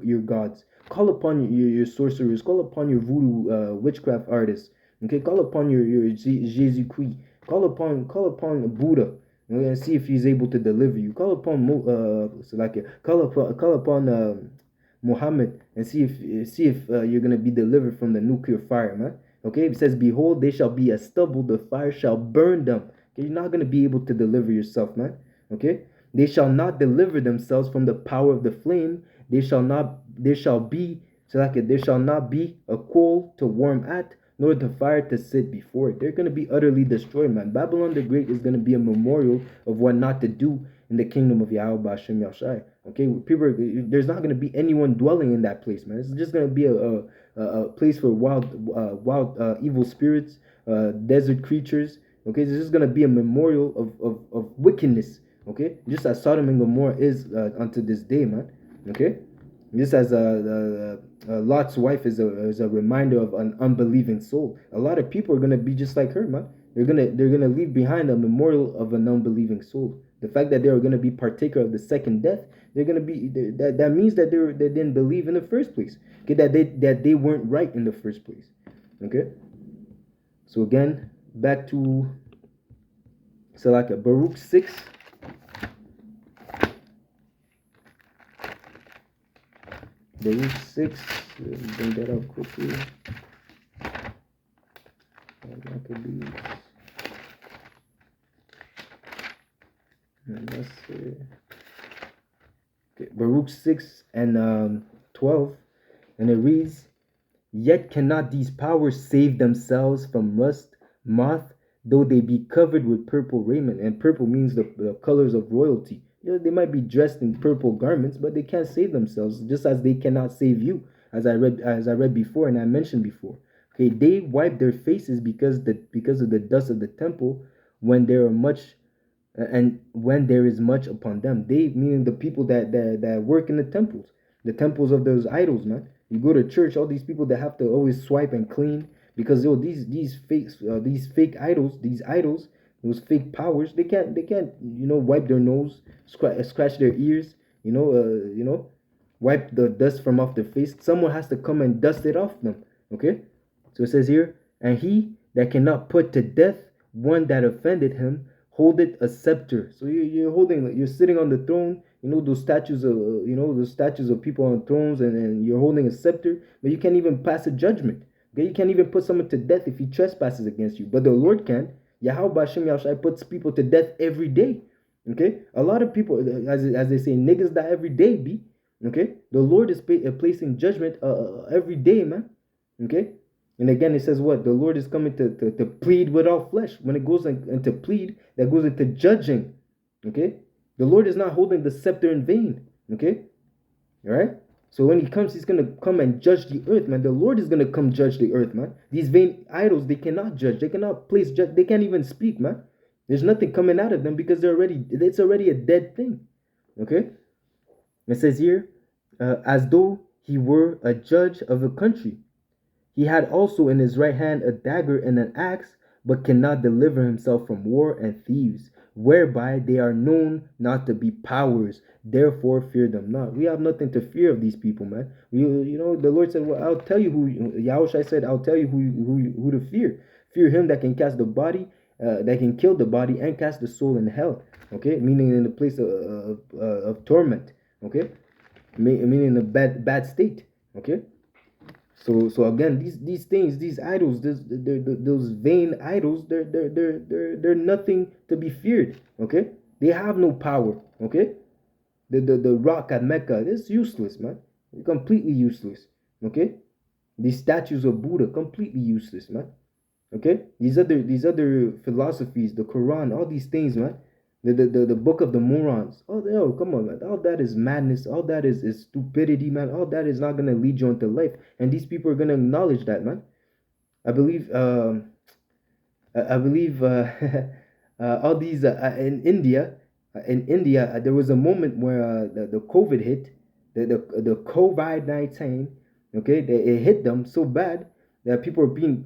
S1: your gods, call upon your sorcerers, call upon your voodoo witchcraft artists. Okay, call upon your Jesus Christ, call upon Buddha. Okay, and see if he's able to deliver you. Call upon call upon Muhammad and see if you're gonna be delivered from the nuclear fire, man. Okay, it says, "Behold, they shall be as stubble; the fire shall burn them." Okay, you're not gonna be able to deliver yourself, man. Okay, they shall not deliver themselves from the power of the flame. They shall not. There shall be So like there shall not be a coal to warm at, nor the fire to sit before it. They're gonna be utterly destroyed, man. Babylon the Great is gonna be a memorial of what not to do in the kingdom of Yahweh Bashem Yahshai. Okay, people, there's not gonna be anyone dwelling in that place, man. It's just gonna be a place for wild evil spirits, desert creatures. Okay, this is gonna be a memorial of wickedness. Okay, just as Sodom and Gomorrah is unto this day, man. Okay, just as Lot's wife is a reminder of an unbelieving soul. A lot of people are gonna be just like her, man. They're gonna leave behind a memorial of an unbelieving soul. The fact that they are gonna be partaker of the second death, they're gonna be that means that they didn't believe in the first place. Okay, that they weren't right in the first place. Okay. So again, back to Salaka Baruch 6. Baruch 6. Let me bring that up quickly. Maccabees. And let's see. Okay, Baruch 6 and 12. And it reads, Yet cannot these powers save themselves from rust, moth, though they be covered with purple raiment. And purple means the colors of royalty. You know, they might be dressed in purple garments, but they can't save themselves, just as they cannot save you, as I read before and I mentioned before. Okay, they wipe their faces because of the dust of the temple when there are much and when there is much upon them. They meaning the people that work in the temples of those idols, man. You go to church, all these people that have to always swipe and clean because these fake idols, those fake powers, they can't wipe their nose, scratch their ears, wipe the dust from off their face. Someone has to come and dust it off them. Okay, so it says here, and he that cannot put to death one that offended him holdeth a scepter. So you're sitting on the throne. Those statues of people on thrones, and you're holding a scepter, but you can't even pass a judgment. Okay, you can't even put someone to death if he trespasses against you. But the Lord can. Yahweh Bashem Yahshai puts people to death every day. Okay, a lot of people, as they say, niggas die every day. B. Okay, the Lord is placing judgment every day, man. Okay, and again, it says what? The Lord is coming to plead with all flesh. When it goes into plead, that goes into judging. Okay? The Lord is not holding the scepter in vain. Okay? All right? So when he comes, he's going to come and judge the earth, man. The Lord is going to come judge the earth, man. These vain idols, they cannot judge. They cannot place judge. They can't even speak, man. There's nothing coming out of them because it's already a dead thing. Okay? It says here, as though he were a judge of a country. He had also in his right hand a dagger and an axe, but cannot deliver himself from war and thieves, whereby they are known not to be powers. Therefore fear them not. We have nothing to fear of these people, man. The Lord said, "Well, I'll tell you who." Yahushua said, "I'll tell you who to fear. Fear him that can cast the body, that can kill the body and cast the soul in hell." Okay, meaning in the place of torment. Okay, meaning in a bad state. Okay. So again, these things, these idols, those vain idols, they're nothing to be feared. Okay, they have no power. Okay, the rock at Mecca, it's useless, man. Completely useless. Okay, these statues of Buddha, completely useless, man. Okay, these other philosophies, the Quran, all these things, man. The book of the morons. Oh, come on, man. All that is madness. All that is stupidity, man. All that is not gonna lead you into life. And these people are gonna acknowledge that, man. I believe. I believe all these in India. In India, there was a moment where the COVID hit, the COVID-19. Okay, it hit them so bad that people are being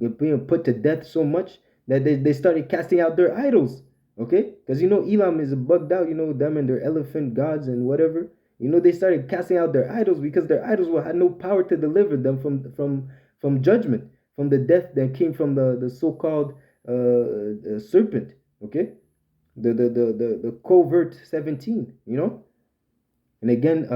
S1: put to death so much that they started casting out their idols. Okay, because Elam is bugged out. Them and their elephant gods and whatever. They started casting out their idols because their idols had no power to deliver them from judgment, from the death that came from the so-called serpent. Okay, the covert 17. And again,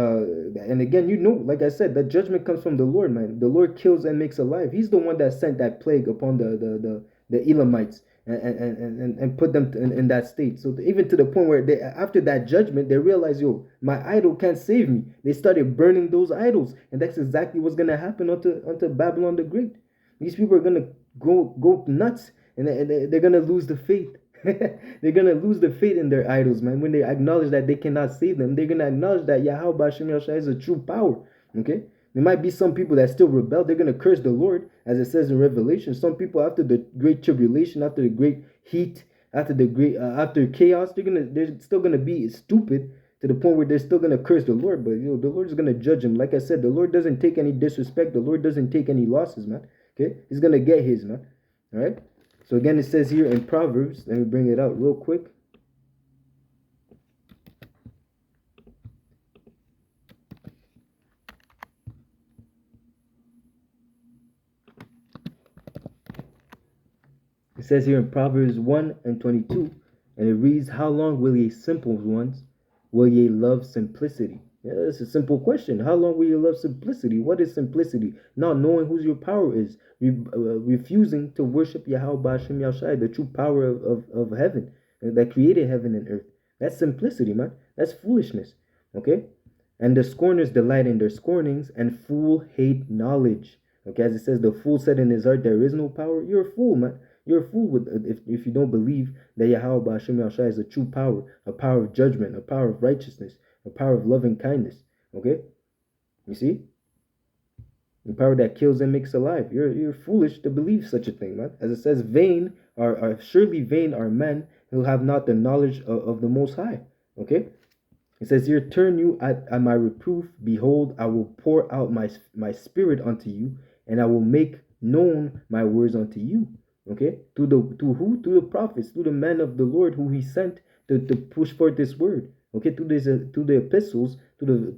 S1: like I said, that judgment comes from the Lord, man. The Lord kills and makes alive. He's the one that sent that plague upon the Elamites and put them in that state. So even to the point where they, after that judgment, they realize, yo, my idol can't save me. They started burning those idols, and that's exactly what's gonna happen unto Babylon the Great. These people are gonna go nuts, and they're gonna lose the faith. They're gonna lose the faith in their idols, man. When they acknowledge that they cannot save them, they're gonna acknowledge that Yahweh Hashem Yahshua is a true power. Okay, there might be some people that still rebel. They're gonna curse the Lord, as it says in Revelation. Some people, after the great tribulation, after the great heat, after the great after chaos, they're still gonna be stupid to the point where they're still gonna curse the Lord. But the Lord is gonna judge them. Like I said, the Lord doesn't take any disrespect. The Lord doesn't take any losses, man. Okay, He's gonna get His, man. All right. So again, it says here in Proverbs. Let me bring it out real quick. It says here in Proverbs 1 and 22, and it reads, how long will ye simple ones, will ye love simplicity? Yeah, that's a simple question. How long will you love simplicity? What is simplicity? Not knowing whose your power is, refusing to worship Yahweh Hashem Yahshai, the true power of heaven, that created heaven and earth. That's simplicity, man. That's foolishness. Okay? And the scorners delight in their scornings, and fool hate knowledge. Okay, as it says, the fool said in his heart, there is no power. You're a fool, man. You're a fool if you don't believe that Yahweh Hashem Yahshua is a true power, a power of judgment, a power of righteousness, a power of loving kindness. Okay? You see? The power that kills and makes alive. You're foolish to believe such a thing, man. As it says, vain are surely vain are men who have not the knowledge of the Most High. Okay? It says here, turn you at my reproof. Behold, I will pour out my spirit unto you, and I will make known my words unto you. Okay? To who? To the prophets, to the men of the Lord who He sent to push forth this word. Okay, to the epistles, to the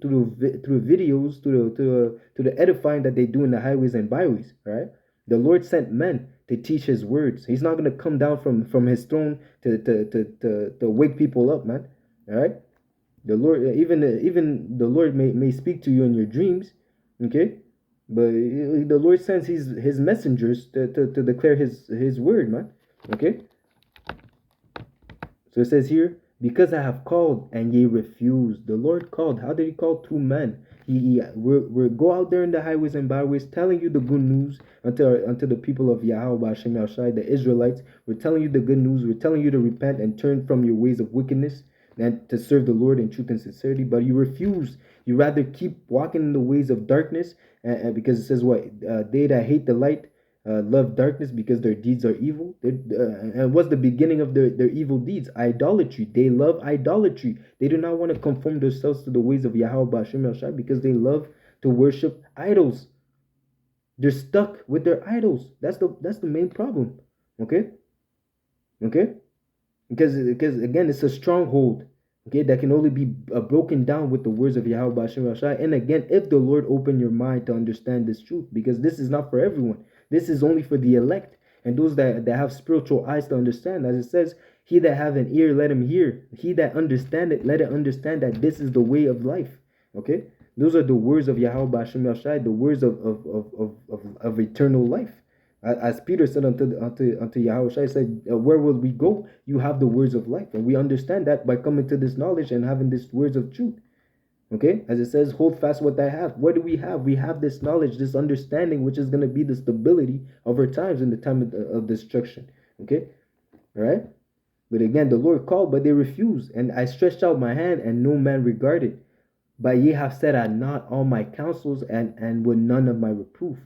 S1: videos, to the edifying that they do in the highways and byways. All right? The Lord sent men to teach His words. He's not gonna come down from His throne to wake people up, man. All right? The Lord, even the Lord may speak to you in your dreams, okay? But the Lord sends His messengers to declare His word, man. Okay? So it says here, because I have called and ye refused. The Lord called. How did He call? Through men. We're go out there in the highways and byways telling you the good news unto the people of Yahweh Hashem Yahshai, the Israelites. We're telling you the good news. We're telling you to repent and turn from your ways of wickedness and to serve the Lord in truth and sincerity. But you refuse. You rather keep walking in the ways of darkness, because it says what? They that hate the light love darkness because their deeds are evil. And what's the beginning of their evil deeds? Idolatry. They love idolatry. They do not want to conform themselves to the ways of Yahweh Hashem Yahshua because they love to worship idols. They're stuck with their idols. That's the main problem. Okay? Okay? Because again, it's a stronghold. Okay, that can only be broken down with the words of Yahweh Hashem Yahshua. And again, if the Lord open your mind to understand this truth, because this is not for everyone. This is only for the elect and those that have spiritual eyes to understand. As it says, he that have an ear, let him hear. He that understand it, let it understand that this is the way of life. Okay? Those are the words of Yahweh Hashem Yahshua, the words of eternal life. As Peter said unto Yahushua, he said, where will we go? You have the words of life. And we understand that by coming to this knowledge and having these words of truth. Okay? As it says, hold fast what I have. What do we have? We have this knowledge, this understanding, which is going to be the stability of our times in the time of destruction. Okay? All right? But again, the Lord called, but they refused. And I stretched out my hand, and no man regarded. But ye have set at naught all my counsels, and would none of my reproof.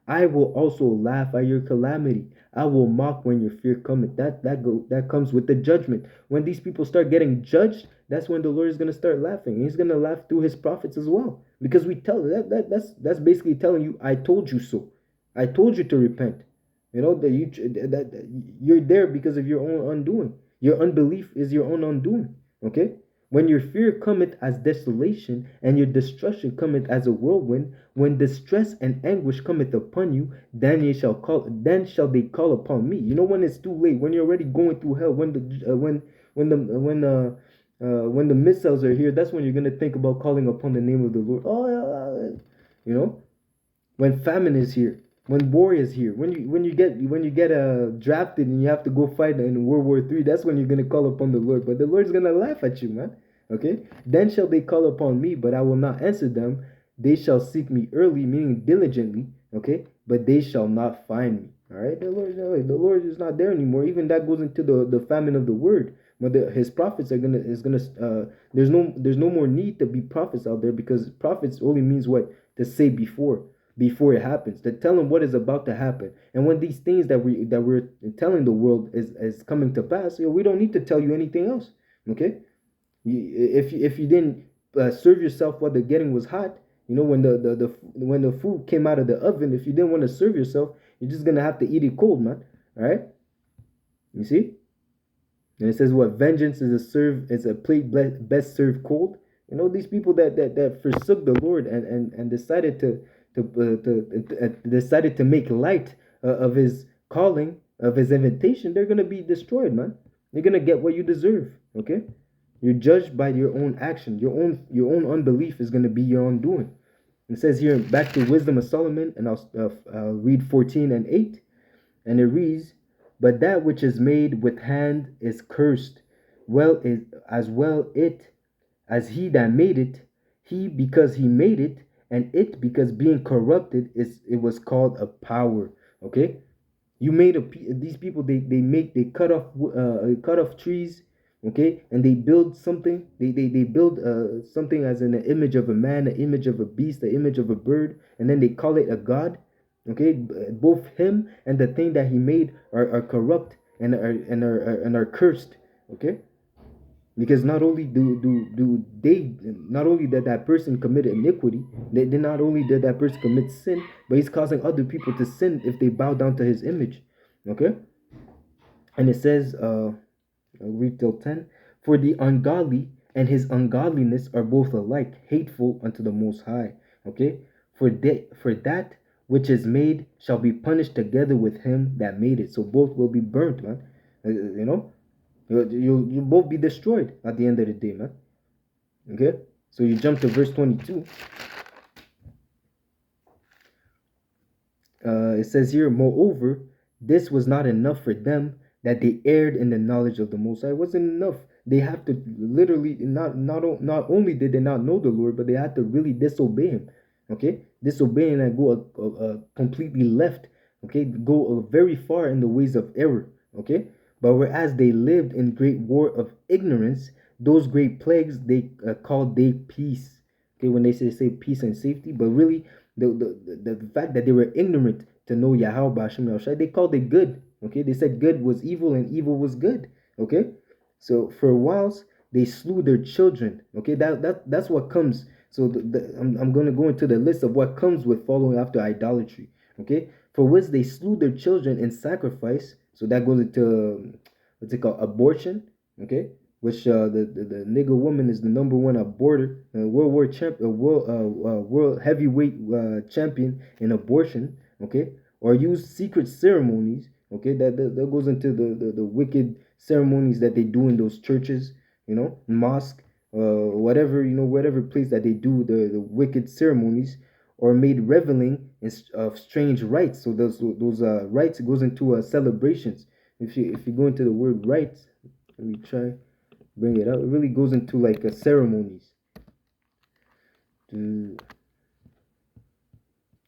S1: I will also laugh at your calamity. I will mock when your fear cometh. That comes with the judgment. When these people start getting judged, that's when the Lord is going to start laughing. He's going to laugh through His prophets as well, because we tell that's basically telling you, I told you so. I told you to repent. You know that you're there because of your own undoing. Your unbelief is your own undoing. Okay. When your fear cometh as desolation, and your destruction cometh as a whirlwind, when distress and anguish cometh upon you, then shall they call upon me. You know, when it's too late, when you're already going through hell, when the missiles are here, that's when you're gonna think about calling upon the name of the Lord. Oh, you know, when famine is here, when war is here, when you get drafted and you have to go fight in World War III, that's when you're gonna call upon the Lord. But the Lord's gonna laugh at you, man. Okay, then shall they call upon me, but I will not answer them. They shall seek me early, meaning diligently. Okay, but they shall not find me. All right, the Lord is not there anymore. Even that goes into the famine of the word. But his prophets are gonna is gonna there's no more need to be prophets out there, because prophets only means what, to say before it happens, to tell them what is about to happen. And when these things that we're telling the world is coming to pass, we don't need to tell you anything else. Okay, if you didn't serve yourself while the getting was hot, when when the food came out of the oven, if you didn't want to serve yourself, you're just gonna have to eat it cold, man. All right, you see. And it says what, vengeance is a plate best served cold. These people that forsook the Lord and decided to decided to make light of his calling, of his invitation, they're gonna be destroyed, man. You're gonna get what you deserve. Okay, you're judged by your own action. Your own unbelief is gonna be your undoing. It says here, back to Wisdom of Solomon, and I'll read 14 and 8. And it reads, "But that which is made with hand is cursed, well is as well it as he that made it, he because he made it, and it because being corrupted it was called a power." Okay, you made these people, they cut off trees. Okay, and they build something, they build something as an image of a man, an image of a beast, an image of a bird, and then they call it a god. Okay, both him and the thing that he made are corrupt and are cursed. Okay, because not only did that person commit iniquity, they not only did that person commit sin, but he's causing other people to sin if they bow down to his image. Okay, and it says, I'll read till 10. "For the ungodly and his ungodliness are both alike hateful unto the Most High." Okay, for that which is made shall be punished together with him that made it. So both will be burnt, man. You know, you'll both be destroyed at the end of the day, man. Okay, so you jump to verse 22. It says here, "Moreover, this was not enough for them, that they erred in the knowledge of the Most High." It wasn't enough. They have to literally not only did they not know the Lord, but they had to really disobey Him. Okay, disobey and go completely left. Okay, go very far in the ways of error. Okay, but whereas they lived in great war of ignorance, those great plagues they called they peace. Okay, when they say peace and safety, but really the fact that they were ignorant to know Yahweh Hashem Yahushai, they called it good. Okay, they said good was evil and evil was good. Okay, so for a while they slew their children. Okay, that's what comes. So I'm going to go into the list of what comes with following after idolatry. Okay, for which they slew their children in sacrifice. So that goes into what's it called, abortion. Okay, which the nigger woman is the number one aborter, world heavyweight champion in abortion. Okay, or use secret ceremonies. Okay, that goes into the wicked ceremonies that they do in those churches, mosque, whatever, whatever place that they do the wicked ceremonies, or made reveling of strange rites. So those rites goes into celebrations. If you go into the word rites, let me try bring it out. It really goes into like ceremonies.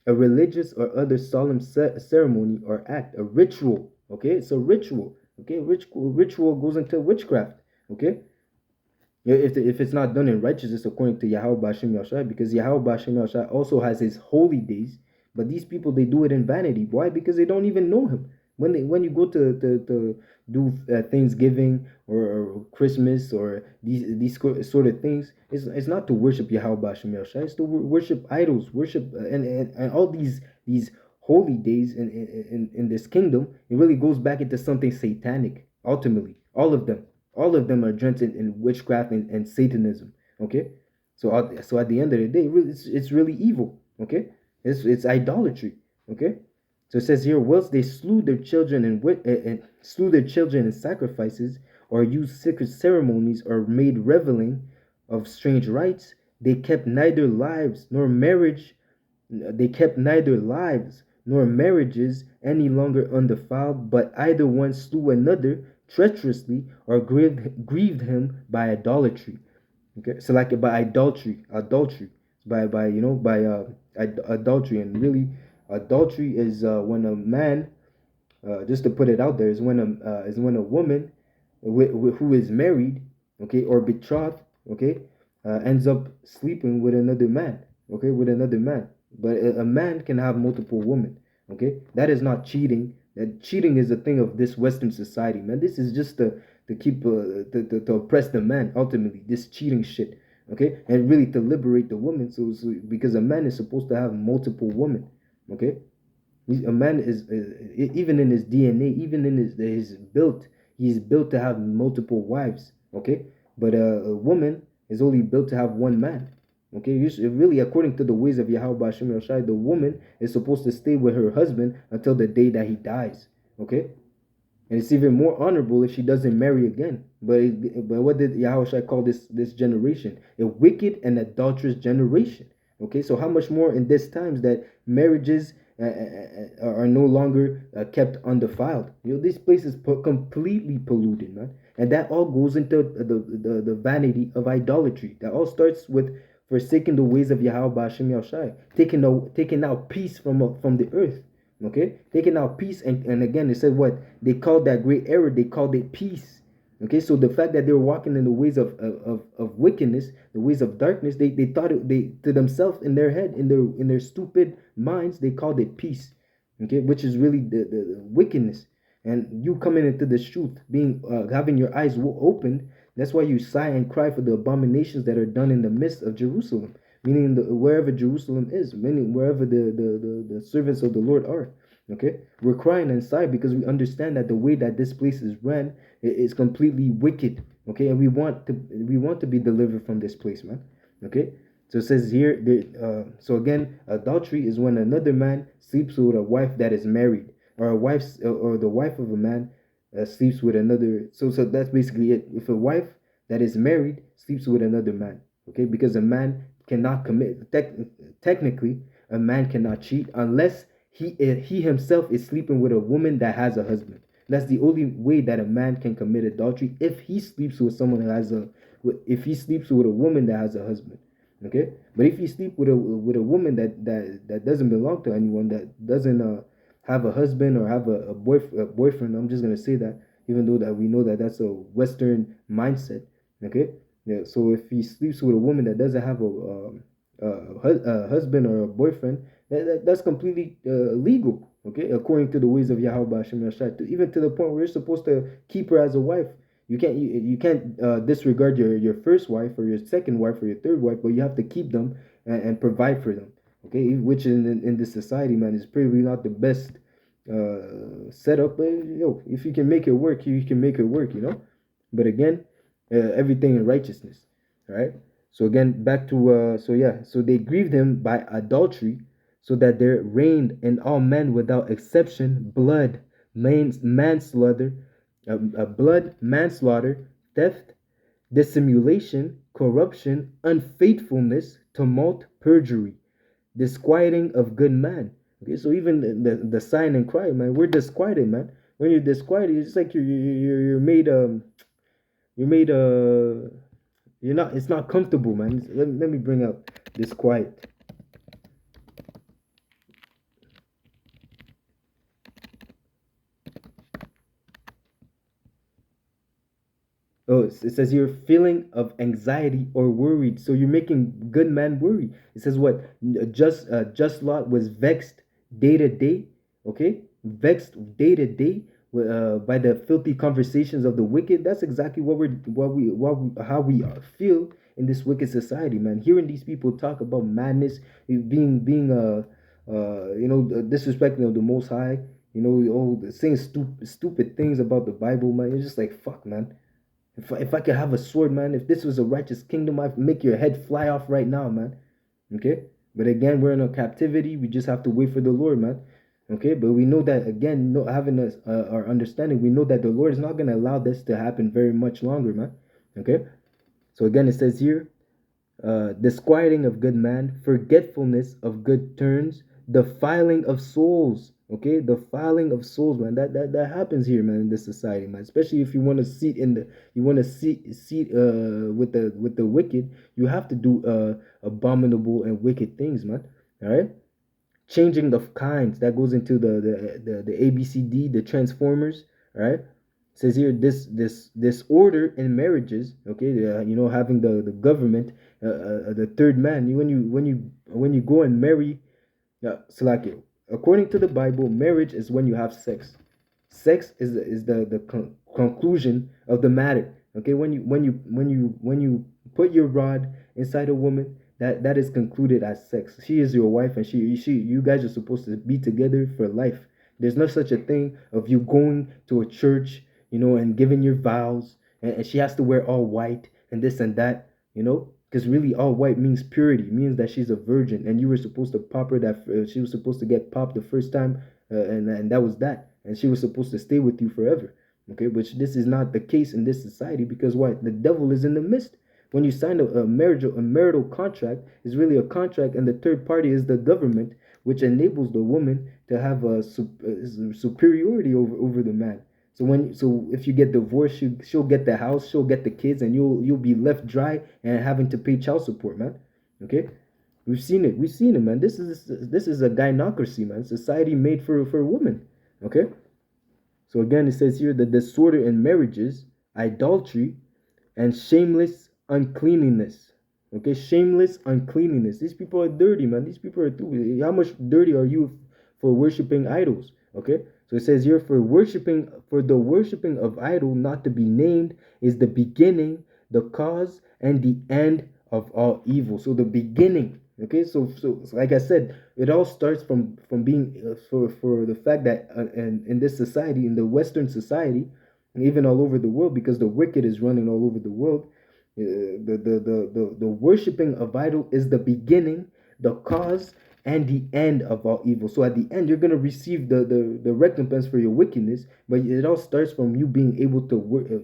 S1: A religious or other solemn ceremony or act, a ritual. Okay, it's a ritual. Okay, ritual goes into witchcraft. Okay, if it's not done in righteousness according to Yahweh Bashem Yahshai, because Yahweh Bashem Yahshai also has his holy days, but these people, they do it in vanity. Why? Because they don't even know him. When you go to do Thanksgiving or Christmas or these sort of things, it's not to worship Yahweh Bashem Yahshai. It's to worship idols, worship and all these holy days in this kingdom. It really goes back into something satanic. Ultimately, all of them are drenched in witchcraft and Satanism. Okay, so at the end of the day, really, it's really evil. Okay, it's idolatry. Okay, so it says here, whilst they slew their children and slew their children in sacrifices, or used secret ceremonies, or made reveling of strange rites, they kept neither lives nor marriages any longer undefiled, but either one slew another treacherously or grieved him by idolatry. Okay, so like by adultery, by adultery, and really, adultery is when a man, just to put it out there, is when a woman who is married, okay, or betrothed, okay, ends up sleeping with another man, okay, with another man. But a man can have multiple women, okay. That is not cheating. That cheating is a thing of this Western society, man. This is just to keep to oppress the man. Ultimately, this cheating shit, okay, and really to liberate the woman. So because a man is supposed to have multiple women, okay. A man even in his DNA, even in his built, he's built to have multiple wives. Okay, but a woman is only built to have one man. Okay, really, according to the ways of Yahweh Hashem Shai, the woman is supposed to stay with her husband until the day that he dies. Okay, and it's even more honorable if she doesn't marry again. But what did Yahushua call this generation? A wicked and adulterous generation. Okay, so how much more in this times that marriages are no longer kept undefiled? This place is completely polluted, man, and that all goes into the vanity of idolatry. That all starts with forsaking the ways of Yahweh Hashem Yahushai, taking out peace from the earth. Okay, taking out peace, and again, it said what they called that great error, they called it peace. Okay, so the fact that they were walking in the ways of wickedness, the ways of darkness, they thought they to themselves, in their head, in their stupid minds, they called it peace. Okay, which is really the wickedness. And you coming into the truth, being having your eyes open, that's why you sigh and cry for the abominations that are done in the midst of Jerusalem, meaning wherever Jerusalem is, meaning wherever the servants of the Lord are. Okay, we're crying inside because we understand that the way that this place is ran is completely wicked. Okay, and we want to be delivered from this place, man. Okay, so it says here, so again, adultery is when another man sleeps with a wife that is married, or a wife, or the wife of a man sleeps with another. So that's basically it. If a wife that is married sleeps with another man, okay, because a man cannot commit. Technically, a man cannot cheat unless he himself is sleeping with a woman that has a husband. That's the only way that a man can commit adultery, if he sleeps with someone who has a if he sleeps with a woman that has a husband. Okay, but if you sleep with a woman that doesn't belong to anyone, that doesn't have a husband or have a boyfriend, I'm just gonna say that, even though that we know that that's a Western mindset. Okay, yeah. So if he sleeps with a woman that doesn't have a husband or a boyfriend, that's completely legal. Okay, according to the ways of Yahweh Hashem Yashai, even to the point where you're supposed to keep her as a wife. You can't disregard your first wife or your second wife or your third wife, but you have to keep them and provide for them. Okay, which in this society, man, is probably not the best setup. But if you can make it work, you can make it work. But again, everything in righteousness. All right. So again, back to so they grieved him by adultery, so that there reigned in all men without exception blood, manslaughter, theft, dissimulation, corruption, unfaithfulness, tumult, perjury, disquieting of good man. Okay, so even the sign and cry, man, we're disquieted, man. When you're disquieted, it's like you're made you're made you're not it's not comfortable, man. Let me bring up disquiet. Oh, it says you're feeling of anxiety or worried. So you're making good man worry. It says what? Just Lot was vexed day to day. Okay, vexed day to day by the filthy conversations of the wicked. That's exactly how we feel in this wicked society, man. Hearing these people talk about madness, being disrespecting of the Most High. Saying stupid things about the Bible, man. You're just like, fuck, man. If I could have a sword, man, if this was a righteous kingdom, I'd make your head fly off right now, man. Okay? But again, we're in a captivity. We just have to wait for the Lord, man. Okay? But we know that, again, having our understanding, we know that the Lord is not going to allow this to happen very much longer, man. Okay? So again, it says here, disquieting of good man, forgetfulness of good turns, the filing of souls. Okay, the filing of souls, man. That happens here, man, in this society, man. Especially if you want to seat in the, you want to seat with the wicked, you have to do abominable and wicked things, man. All right, changing of kinds, that goes into the ABCD, the transformers. All right, it says here, this order in marriages. Okay, having the government, the third man. When you go and marry, yeah, so like, according to the Bible, marriage is when you have sex. Sex is the conclusion of the matter. Okay, when you put your rod inside a woman, that is concluded as sex. She is your wife, and you guys are supposed to be together for life. There's no such a thing of you going to a church, and giving your vows, and she has to wear all white and this and that, because really all white means purity, means that she's a virgin, and you were supposed to pop her, that she was supposed to get popped the first time, and that was that, and she was supposed to stay with you forever. Okay, which this is not the case in this society, because what, the devil is in the midst. When you sign a marital contract, is really a contract, and the third party is the government, which enables the woman to have a superiority over the man. So if you get divorced, she'll get the house, she'll get the kids, and you'll be left dry and having to pay child support, man. Okay, we've seen it, man. This is a gynocracy, man. Society made for women. Okay, so again, it says here, the disorder in marriages, idolatry, and shameless uncleanliness. Okay, shameless uncleanliness. These people are dirty, man. These people are too. How much dirty are you for worshiping idols? Okay, so it says here, for the worshiping of idol not to be named is the beginning, the cause, and the end of all evil. So the beginning. Okay, so like I said, it all starts from being for the fact that in this society, in the Western society, even all over the world, because the wicked is running all over the world. The worshiping of idol is the beginning, the cause, and the end of all evil. So at the end, you're gonna receive the recompense for your wickedness, but it all starts from you being able to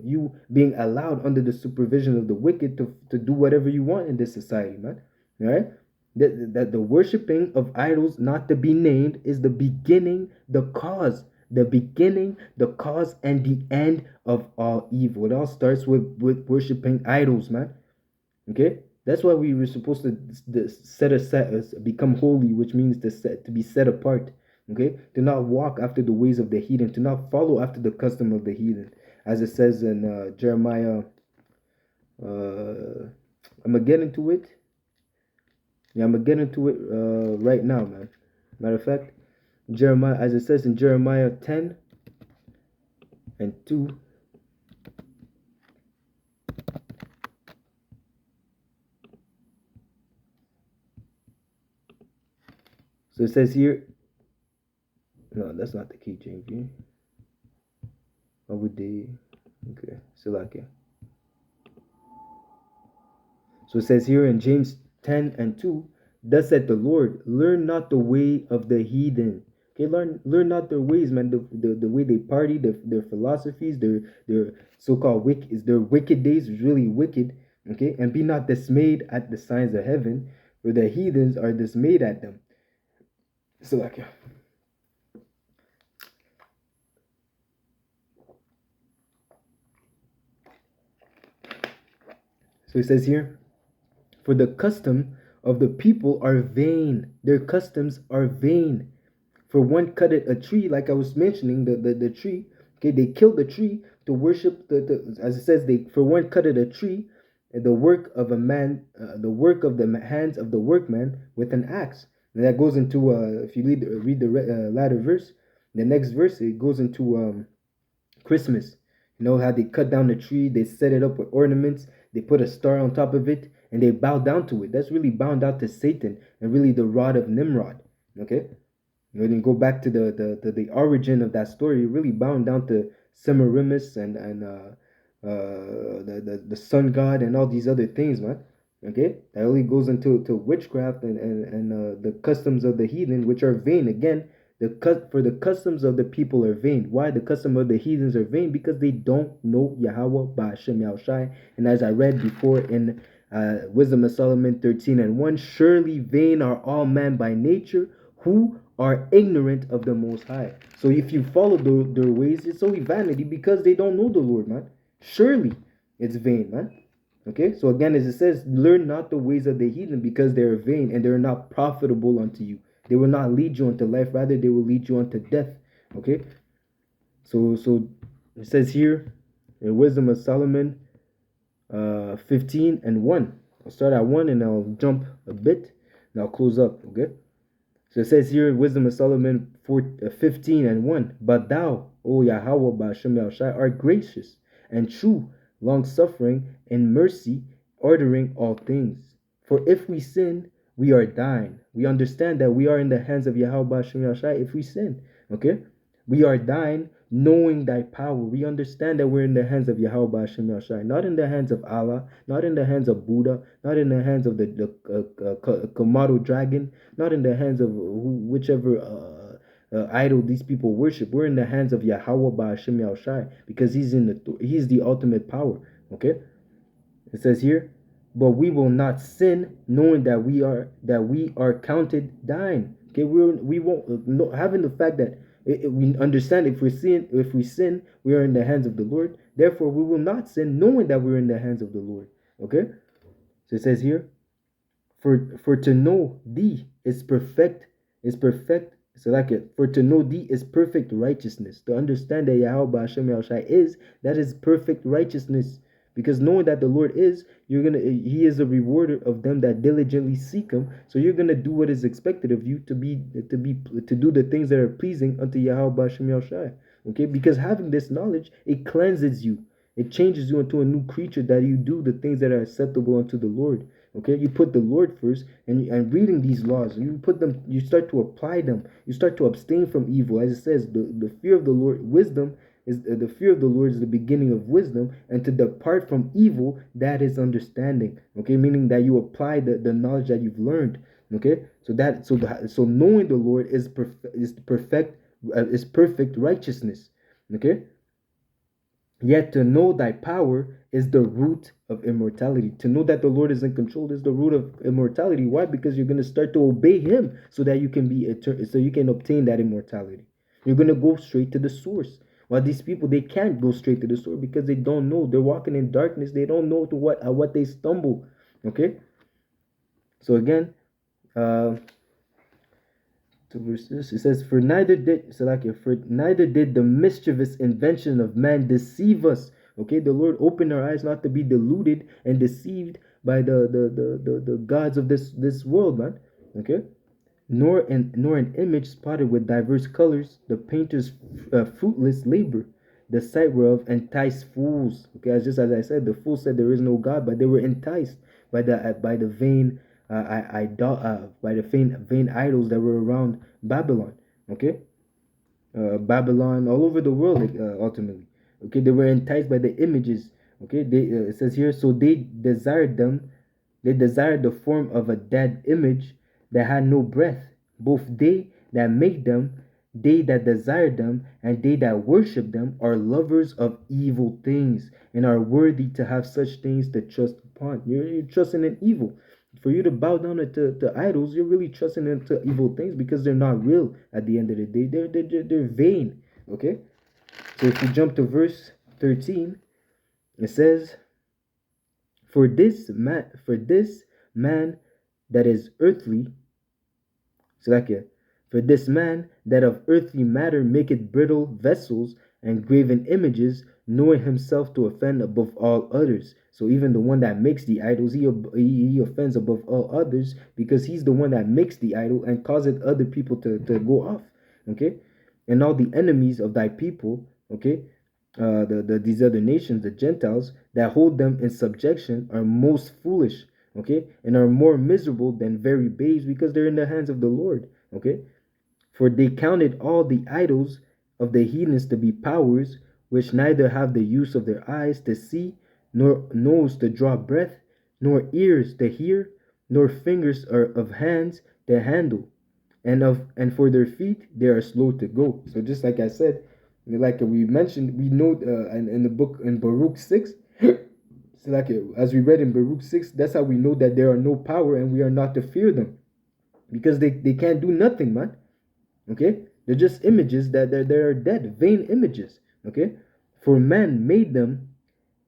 S1: you being allowed under the supervision of the wicked to do whatever you want in this society, man. All right. That the worshiping of idols not to be named is the beginning, the beginning, the cause, and the end of all evil. It all starts with worshiping idols, man. Okay, that's why we were supposed to set aside, become holy, which means to be set apart. Okay, to not walk after the ways of the heathen, to not follow after the custom of the heathen, as it says in Jeremiah. I'm gonna get into it. Yeah, I'm gonna get into it right now, man. Matter of fact, Jeremiah, as it says in Jeremiah 10:2. So it says here, no, that's not the key James here. What would they? Okay, Salakia. So it says here in James 10:2, thus said the Lord, learn not the way of the heathen. Okay, learn not their ways, man. The way they party, their philosophies, their so-called their wicked days is really wicked. Okay, and be not dismayed at the signs of heaven, for the heathens are dismayed at them. Salakia. So it says here, for the custom of the people are vain. Their customs are vain. For one cutted a tree, like I was mentioning, the tree. Okay, they killed the tree to worship as it says, they for one cutted a tree, the work of a man, the work of the hands of the workman with an axe. And that goes into if you read the latter verse, the next verse, it goes into Christmas. You know how they cut down the tree, they set it up with ornaments, they put a star on top of it, and they bow down to it. That's really bound out to Satan and really the rod of Nimrod. Okay, when you go back to the origin of that story, it really bound down to Semiramis and the sun god and all these other things, man. Okay, that really goes into witchcraft and the customs of the heathen, which are vain. Again, for the customs of the people are vain. Why the custom of the heathens are vain? Because they don't know Yahweh Ba'ashem Yahushai. And as I read before in Wisdom of Solomon 13:1, surely vain are all men by nature, who are ignorant of the Most High. So if you follow their ways, it's only vanity because they don't know the Lord, man. Surely it's vain, man. Okay, so again, as it says, learn not the ways of the heathen because they are vain and they are not profitable unto you. They will not lead you unto life, rather they will lead you unto death. Okay, so it says here in Wisdom of Solomon 15 and 1. I'll start at 1 and I'll jump a bit and I'll close up. Okay, so it says here in Wisdom of Solomon 15 and 1. But thou, O Yahweh Ba'ashem Yahushai, art gracious and true, long suffering and mercy, ordering all things. For if we sin, we are dying. We understand that we are in the hands of Yahweh Ba'ashem Yahushai if we sin. Okay, we are dying knowing thy power. We understand that we're in the hands of Yahweh Ba'ashem Yahushai, not in the hands of Allah, not in the hands of Buddha, not in the hands of the Komodo dragon, not in the hands of whichever idol these people worship. We're in the hands of Yahweh Ba'ashem Yahushai because he's the ultimate power. Okay, it says here, but we will not sin, knowing that we are counted dying. Okay, we won't having the fact that we understand if we sin, we are in the hands of the Lord. Therefore, we will not sin, knowing that we're in the hands of the Lord. Okay, so it says here, for to know thee is perfect. So like it, for to know thee is perfect righteousness. To understand that Yahweh Hashem Yahushai that is perfect righteousness. Because knowing that the Lord he is a rewarder of them that diligently seek him. So you're gonna do what is expected of you to do the things that are pleasing unto Yahweh Hashem Yahushai. Okay, because having this knowledge, it cleanses you. It changes you into a new creature that you do the things that are acceptable unto the Lord. Okay, you put the Lord first, and reading these laws, you start to apply them. You start to abstain from evil, as it says, the fear of the Lord, wisdom is the fear of the Lord is the beginning of wisdom, and to depart from evil, that is understanding. Okay, meaning that you apply the knowledge that you've learned. Okay, so knowing the Lord is perfect righteousness. Okay. Yet to know thy power is the root of immortality. To know that the Lord is in control is the root of immortality. Why? Because you're going to start to obey him so that you can be eternal, so you can obtain that immortality. You're going to go straight to the source. While these people, they can't go straight to the source because they don't know. They're walking in darkness. They don't know to what they stumble. Okay? So again, verse this, it says, for neither did the mischievous invention of man deceive us. Okay, the Lord opened our eyes not to be deluded and deceived by the gods of this world, man. Okay, nor an image spotted with diverse colors, the painter's fruitless labor, the sight whereof enticed fools. Okay, just as I said, the fool said there is no God, but they were enticed by the vain by the vain idols that were around Babylon. Okay, Babylon, all over the world, ultimately. Okay, they were enticed by the images. Okay, it says here, so they desired them. They desired the form of a dead image that had no breath. Both they that make them, they that desire them, and they that worship them are lovers of evil things and are worthy to have such things to trust upon. You're trusting in evil. For you to bow down to idols, you're really trusting into evil things because they're not real at the end of the day. They're vain. Okay? So if you jump to verse 13, it says, For this man that is earthly, so like it, for this man that of earthly matter maketh brittle vessels and graven images, knowing himself to offend above all others. So even the one that makes the idols, he offends above all others because he's the one that makes the idol and causeth other people to go off. Okay, and all the enemies of thy people, okay, these other nations, the Gentiles that hold them in subjection, are most foolish. Okay, and are more miserable than very babes because they're in the hands of the Lord. Okay, for they counted all the idols of the heathens to be powers, which neither have the use of their eyes to see, nor nose to draw breath, nor ears to hear, nor fingers or of hands to handle, and for their feet they are slow to go. So just like I said, like we mentioned, we know in the book in Baruch 6. So like as we read in Baruch 6, that's how we know that there are no power and we are not to fear them. because they can't do nothing, man. Okay, they're just images that they're dead, vain images. Okay, for man made them,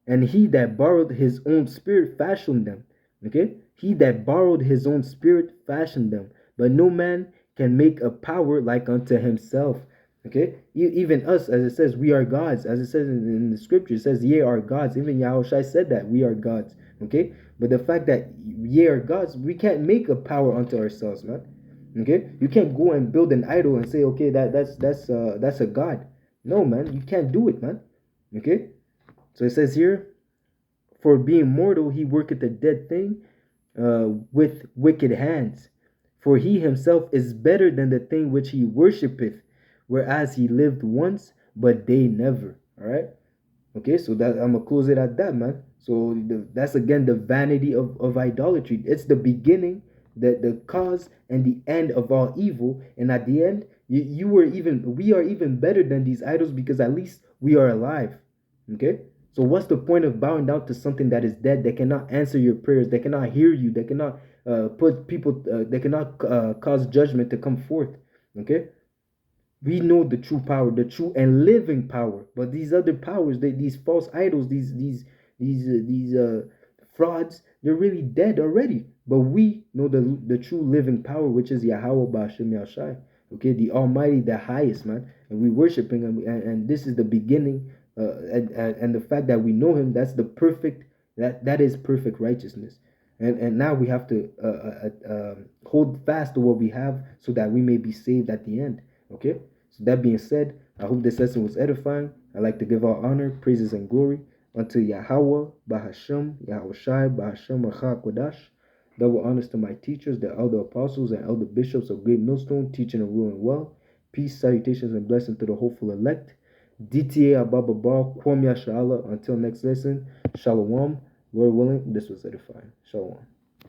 S1: and he that borrowed his own spirit fashioned them. Okay, he that borrowed his own spirit fashioned them, but no man can make a power like unto himself. Okay, even us, as it says, we are gods. As it says in the scripture, it says, "Ye are gods." Even Yahushua said that we are gods. Okay, but the fact that ye are gods, we can't make a power unto ourselves, man. Okay, you can't go and build an idol and say, okay, that's a god. No, man, you can't do it, man. Okay, so it says here, for being mortal, he worketh a dead thing with wicked hands. For he himself is better than the thing which he worshippeth, whereas he lived once, but they never. All right. Okay, so that I'm gonna close it at that, man. So that's again the vanity of idolatry. It's the beginning, the cause, and the end of all evil. And at the end, we are even better than these idols because at least we are alive. Okay, so what's the point of bowing down to something that is dead, that cannot answer your prayers, that cannot hear you, that cannot put people, that cannot cause judgment to come forth? Okay, we know the true power, the true and living power. But these other powers, these false idols, these frauds, they're really dead already. But we know the true living power, which is Yahweh Ba'Shem Yahshai. Okay, the Almighty, the highest, man, and we worshiping him, and this is the beginning, and the fact that we know him, that's the perfect, that is perfect righteousness. And now we have to hold fast to what we have so that we may be saved at the end. Okay, so that being said, I hope this lesson was edifying. I'd like to give all honor, praises, and glory unto Yahweh, Bahashem, Yahushai, Bahashem, Racha Kodash. Double honors to my teachers, the elder apostles and elder bishops of Great Millstone, teaching and ruling well. Peace, salutations, and blessings to the hopeful elect. DTA Ababa Bar, Kwam Yashala. Until next lesson, Shalom. Lord willing, this was edifying. Shalom.